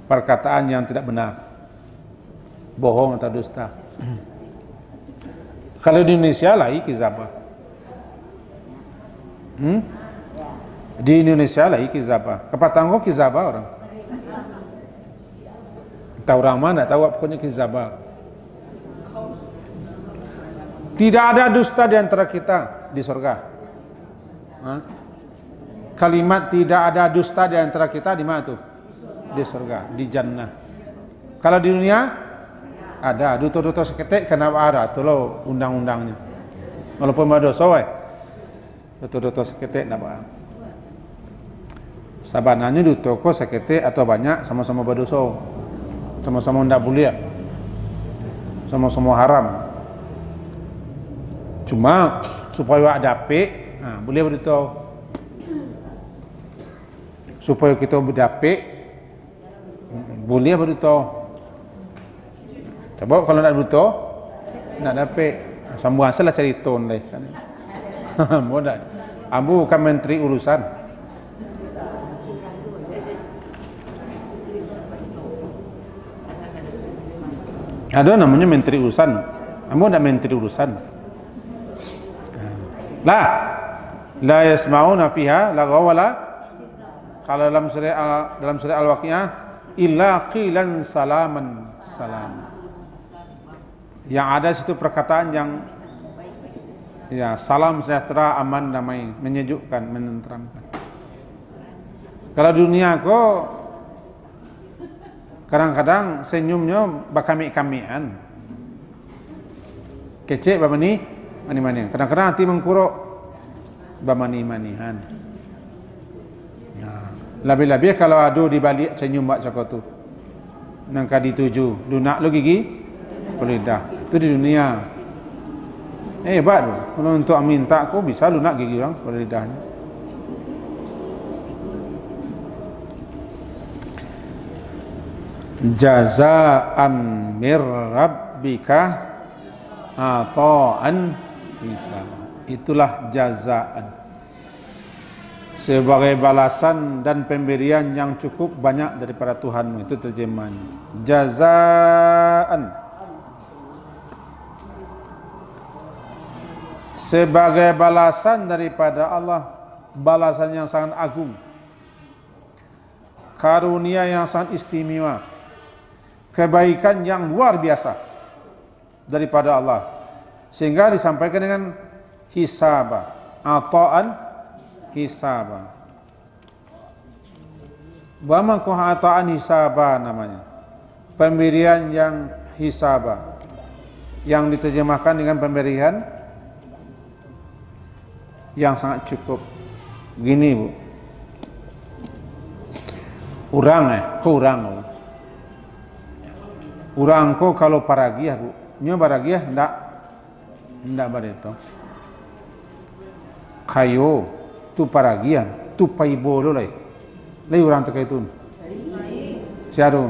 Perkataan yang tidak benar, bohong atau dusta. Kalau di Indonesia lagi kizabah. Di Indonesia lagi kizabah. Kepatanggo kizabah orang. Tahu orang mana? Tahu pokoknya kizabah. Tidak ada dusta di antara kita di surga. Kalimat tidak ada dusta di antara kita di mana tuh? Di surga, di jannah. Kalau di dunia ada duto-duto seketik, kenapa ada? Itu loh undang-undangnya. Walaupun berdosa, duto-duto seketik kenapa? Sabananya duto ko seketik atau banyak sama-sama berdosa, sama-sama tidak boleh, sama-sama haram. Cuma supaya ada pe, boleh berdosa. Supaya kita berdapik, boleh berduta. Coba kalau nak berduta, nak dapik, sambung asal lah cari ton leh. Mudah. Ambu bukan menteri urusan. Ada namanya menteri urusan. Ambu nak menteri urusan. La yasma'una fiha laghaw wala. Kalau dalam surah Al-Waqiah, illa qilan salaman salam. Yang ada situ perkataan yang ya salam sejahtera, aman, damai, menyejukkan, menenteramkan. Kalau dunia kok kadang-kadang senyumnya bakami-kamian. Kecek bamani, mani-mani. Kadang-kadang hati mengkuruk bamani-manihan. Lebih-lebih kalau adu di balik senyum buat cakap tu. Nangka dituju, lunak lu gigi, lidah. Itu di dunia. Hebat tu. Kalau untuk minta kau bisa lunak gigi orang pada lidahnya. Jazaan mir rabbika ata'an hisab. Itulah jazaan, sebagai balasan dan pemberian yang cukup banyak daripada Tuhan. Itu terjemahan jazaan, sebagai balasan daripada Allah, balasan yang sangat agung, karunia yang sangat istimewa, kebaikan yang luar biasa daripada Allah, sehingga disampaikan dengan hisaba, ata'an hisaba. Bama ko ata'an hisaba namanya, pemberian yang hisaba, yang diterjemahkan dengan pemberian yang sangat cukup. Gini bu, urang ko kalau paragiah bu, nyo paragiah ndak bareto. Kayo tu paragian tu paibo lo lai urang tu kaitun siaru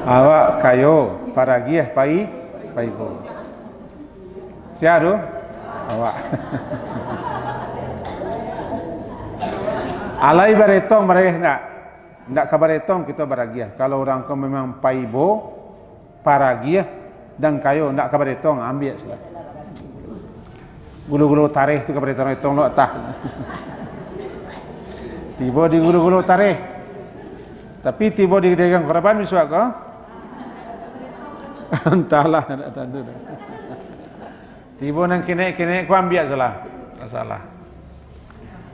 awak kayo paragiah paibo siaru awak alai baretong bareh ndak kabaretong kita baragiah. Kalau orang kau memang paibo, paragiah dan kayo ndak kabaretong ambil sudah. Gulu-gulu tarikh tu kabaretong lo tah. Tiba di gulu-gulu tarikh. Tapi tiba di dagang korban miswak ko. Entahlah ndak tentu dah. Tiba nang kene-kene ku ambil salah.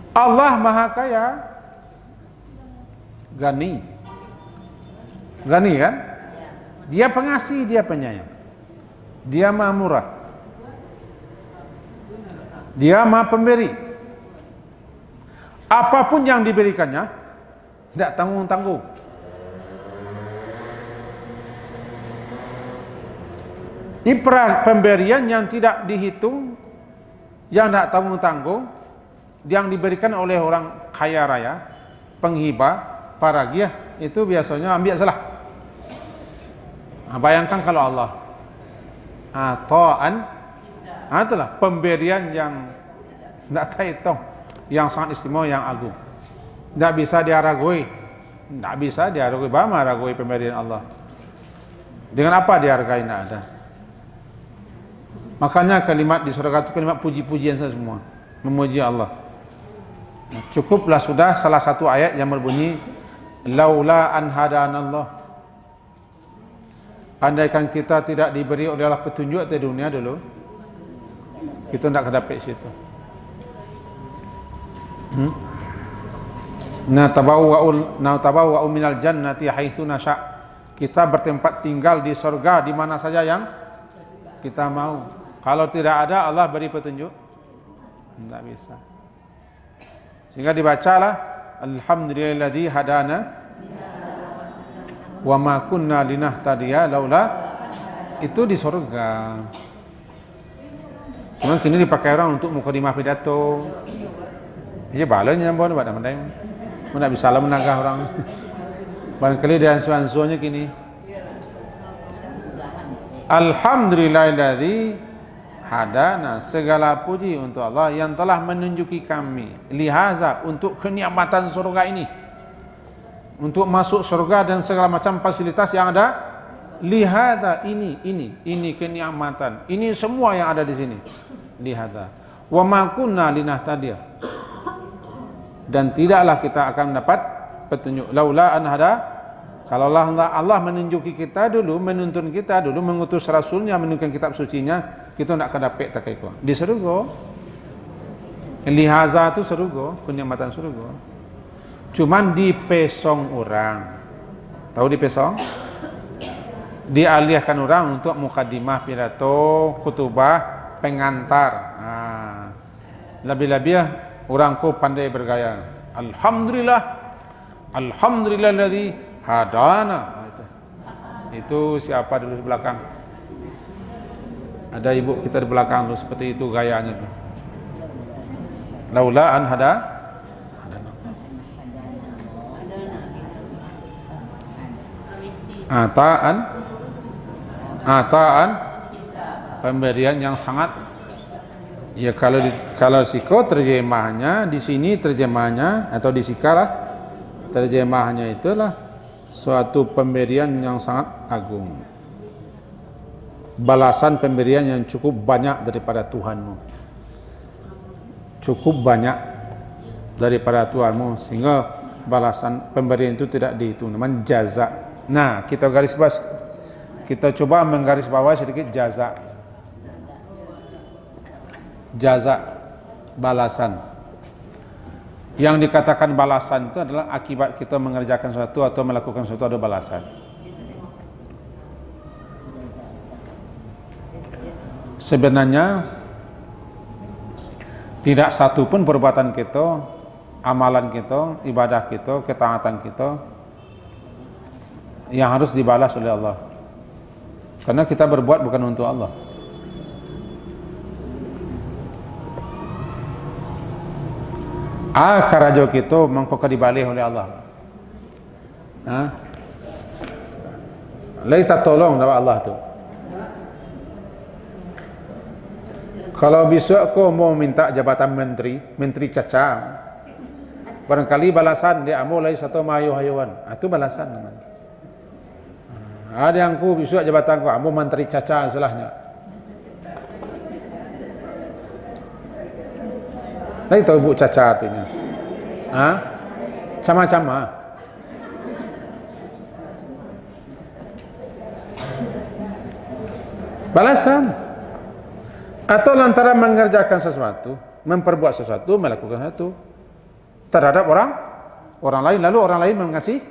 Allah Maha Kaya, Gani kan? Dia pengasih, dia penyayang, dia Maha Murah, dia Maha Pemberi. Apapun yang diberikannya tidak tanggung-tanggung. Ini pemberian yang tidak dihitung, yang tidak tanggung-tanggung, yang diberikan oleh orang kaya raya, penghibah, paragiah, itu biasanya ambil salah. Bayangkan kalau Allah ata'an, itulah pemberian yang tidak terhitung, yang sangat istimewa, yang agung, tidak bisa dihargai, Bama hargai pemberian Allah. Dengan apa dihargai? Tidak ada. Makanya kalimat di surga itu kalimat puji-pujian semua, memuji Allah. Cukuplah sudah salah satu ayat yang berbunyi laula an hadanallah. Andaikan kita tidak diberi oleh Allah petunjuk di dunia dulu, kita tidak akan dapat situ. Na tabawwa'u minal jannati haitsu nasya. Kita bertempat tinggal di surga di mana saja yang kita mau. Kalau tidak ada Allah beri petunjuk, tidak bisa. Sehingga dibacalah alhamdulillahilladzi hadana wa ma kunna linahtadiya laula, itu di surga. Cuma kini dipakai orang untuk mukadimah pidato. Iya balanya bon pada mandai. Mana bisa lah menagah orang. Barangkali dia ansu-ansunya kini. Alhamdulillahilladzi hadana, segala puji untuk Allah yang telah menunjuki kami lihaza, untuk kenikmatan surga ini, untuk masuk surga dan segala macam fasilitas yang ada. Lihaza, ini kenikmatan, ini semua yang ada di sini. Lihaza wa ma kunna linahtadiya, dan tidaklah kita akan mendapat petunjuk laula an hada. Kalau Allah menunjuki kita dulu, menuntun kita dulu, mengutus rasulnya, menunjukkan kitab sucinya, kita nak akan dapat tak kau di surga. Lihaza tu surga, kenikmatan surga. Cuman dipesong orang. Tahu dipesong? dialihkan orang untuk mukadimah pidato, khutbah, pengantar. Lebih-lebih orang ku pandai bergaya. Alhamdulillah, alhamdulillahilladzi hadana. Itu siapa dulu di belakang? Ada ibu kita di belakang dulu seperti itu gayanya tuh. Laula an hada ataan pemberian yang sangat, ya kalau siko terjemahnya di sini, terjemahnya atau di sikalah terjemahnya itulah suatu pemberian yang sangat agung, balasan pemberian yang cukup banyak daripada Tuhanmu, cukup banyak daripada Tuhanmu, sehingga balasan pemberian itu tidak dihitung, namanya jaza. Nah, kita coba menggaris bawah sedikit jaza. Jaza, balasan. Yang dikatakan balasan itu adalah akibat kita mengerjakan sesuatu atau melakukan sesuatu ada balasan. Sebenarnya tidak satu pun perbuatan kita, amalan kita, ibadah kita, ketaatan kita yang harus dibalas oleh Allah. Karena kita berbuat bukan untuk Allah. Karajo kita mengkoka dibalih oleh Allah. Laita tolong dari Allah tu. Kalau besok kau mau minta jabatan menteri caca, barangkali balasan dia mulai satu mayu hayuan. Itu balasan namanya. Ada yang ku besok jabatan ku ambo menteri caca salahnya. Lagi tahu bu caca artinya? Cama-cama. Balasan. Atau lantaran mengerjakan sesuatu, memperbuat sesuatu, melakukan sesuatu terhadap orang lain, lalu orang lain mengasih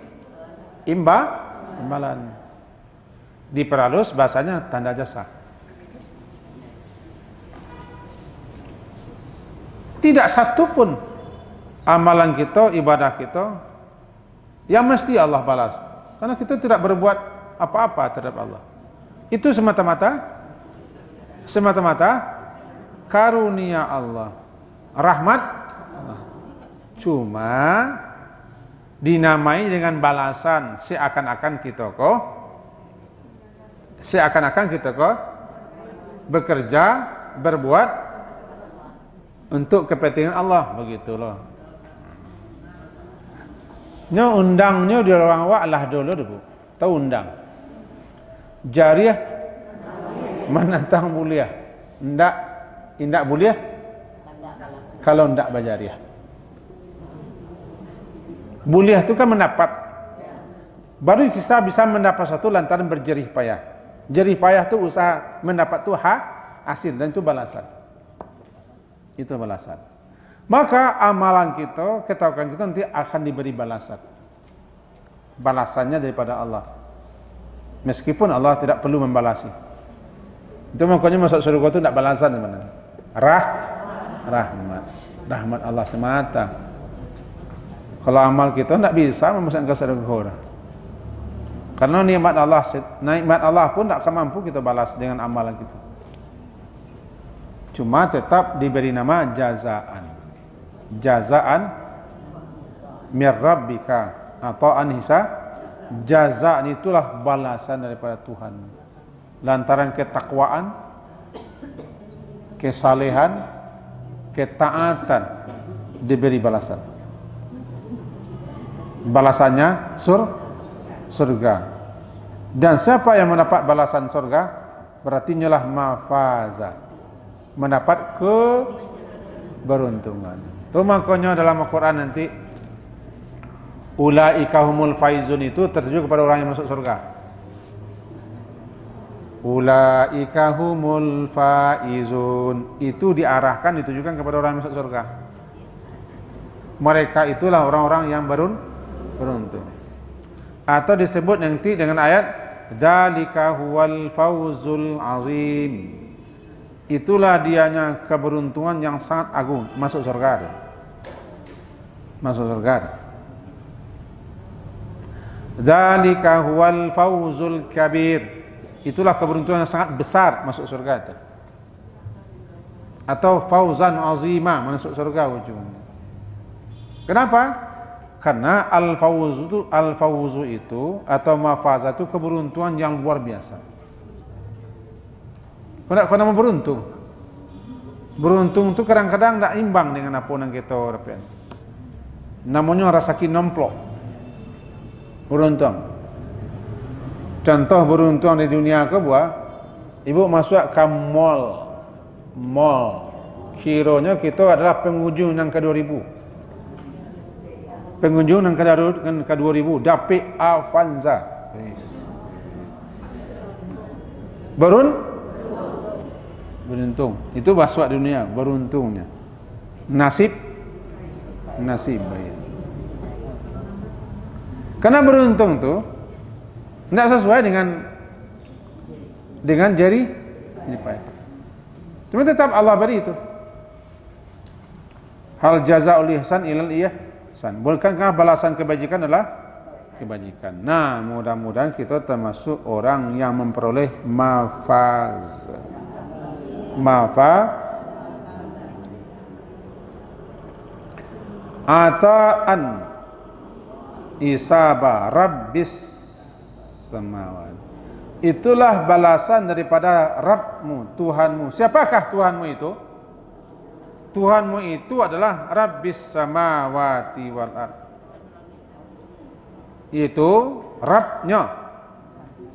imbalan. Diperhalus bahasanya tanda jasa. Tidak satu pun amalan kita, ibadah kita yang mesti Allah balas, karena kita tidak berbuat apa-apa terhadap Allah. Itu semata-mata karunia Allah, rahmat Allah. Cuma dinamai dengan balasan seakan-akan kita bekerja, berbuat untuk kepentingan Allah, begitulah. Nya undangnya di orang wak lah dulu bu, tahu undang. Jariah menantang mulia, indak mulia kalau ndak bajariah. Mulia itu kan mendapat. Baru kita bisa mendapat satu lantaran berjerih payah. Jerih payah itu usaha mendapat tuh hasil, dan itu balasan. Itu balasan. Maka amalan kita, ketahuan kita nanti akan diberi balasan. Balasannya daripada Allah. Meskipun Allah tidak perlu membalasi. Itu makanya masuk surga itu tidak balasan sebenarnya. Rahmat Allah semata. Kalau amal kita tidak bisa memasukkan ke surga. Karena nikmat Allah pun tak akan mampu kita balas dengan amalan kita. Cuma tetap diberi nama jazaan mir rabbika atau anhisa. Jazaan itulah balasan daripada Tuhan. Lantaran ketakwaan, kesalehan, ketaatan diberi balasan. Balasannya surga. Dan siapa yang mendapat balasan surga, berarti nyalah mafaza, mendapat keberuntungan. Itu makanya dalam Al-Quran nanti ulaika humul faizun itu tertuju kepada orang yang masuk surga. Ulaika humul faizun itu diarahkan, ditujukan kepada orang yang masuk surga. Mereka itulah orang-orang yang beruntung. Atau disebut nanti dengan ayat Dzalika huwal fawzul azim. Itulah dianya keberuntungan yang sangat agung, masuk surga. Masuk surga. Dzalika huwal fawzul kabir. Itulah keberuntungan yang sangat besar, masuk surga. Atau fauzan azima, masuk surga ujungnya. Kenapa? Karena al-fawzu itu atau mafazah itu keberuntungan yang luar biasa. Kena mau beruntung. Beruntung itu kadang-kadang tidak imbang dengan apa yang kita harapkan. Namanya rasa kinomplok. Beruntung. Contoh beruntung di dunia ke buah, ibu masuk ke mall. Kiranya kita adalah pengunjung yang ke-2000. Pengunjung yang ke-2000 dapat Avanza. Beruntung. Itu bahasa dunia, beruntungnya. Nasib baik. Karena beruntung tu tidak sesuai dengan jari lipat. Cuma tetap Allah beri itu. Hal jazaa'ul ihsan ilal ihsan. Bukankah balasan kebajikan adalah kebajikan? Nah, mudah-mudahan kita termasuk orang yang memperoleh ata'an isaba rabbis samawat. Itulah balasan daripada Rabbmu, Tuhanmu. Siapakah Tuhanmu itu? Tuhanmu itu adalah Rabbis samawati wal ard. Itu Rabbnya,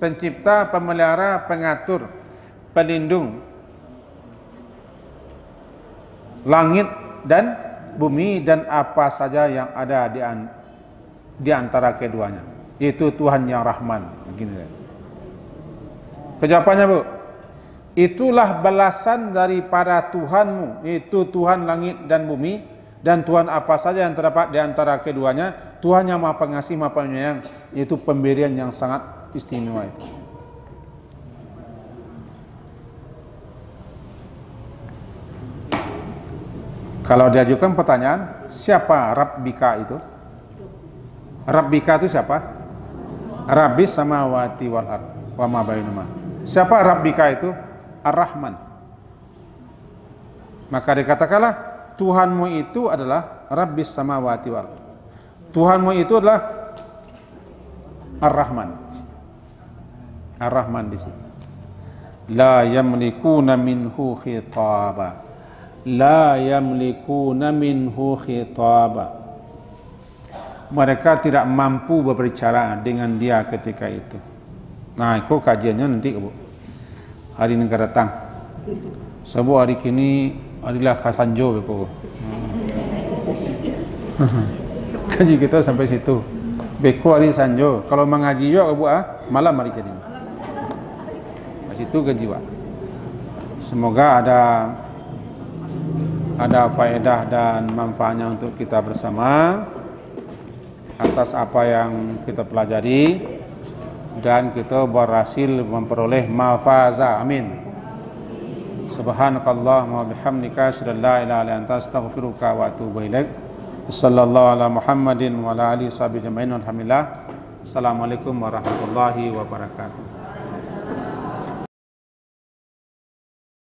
pencipta, pemelihara, pengatur, pelindung langit dan bumi dan apa saja yang ada di antara keduanya. Itu Tuhan yang Rahman. Begini. Kejawabannya, Bu, itulah balasan daripada Tuhanmu, itu Tuhan langit dan bumi dan Tuhan apa saja yang terdapat di antara keduanya. Tuhan yang Maha Pengasih, Maha Penyayang, itu pemberian yang sangat istimewa itu. Kalau diajukan pertanyaan, siapa Rabbika itu? Rabbika itu siapa? Rabbis samawati wal ard wa ma bainahuma. Siapa Rabbika itu? Ar-Rahman. Maka dikatakanlah Tuhanmu itu adalah Rabbis samawati wal ard. Tuhanmu itu adalah Ar-Rahman. Ar-Rahman di sini. La yamlikuna minhu khitaba. La yamlikuna minhu khitaba. Mereka tidak mampu berbicara dengan dia ketika itu. Nah, itu kajiannya nanti, Bu. Hari ini akan datang. Sebab hari kini adalah kasanjo, Bu. Kaji kita sampai situ. Beko hari sanjo. Kalau mengaji juga, Bu, malam hari jadi. Di situ gaji, Pak. Semoga ada faedah dan manfaatnya untuk kita bersama atas apa yang kita pelajari dan kita berhasil memperoleh mafaza. Amin. Subhanakallahumma wa bihamdika asyhadu an la ilaha illa anta astaghfiruka wa atubu ilaik. Sallallahu ala Muhammadin wa ala alihi washabihi ajmain. Alhamdulillah. Assalamualaikum warahmatullahi wabarakatuh.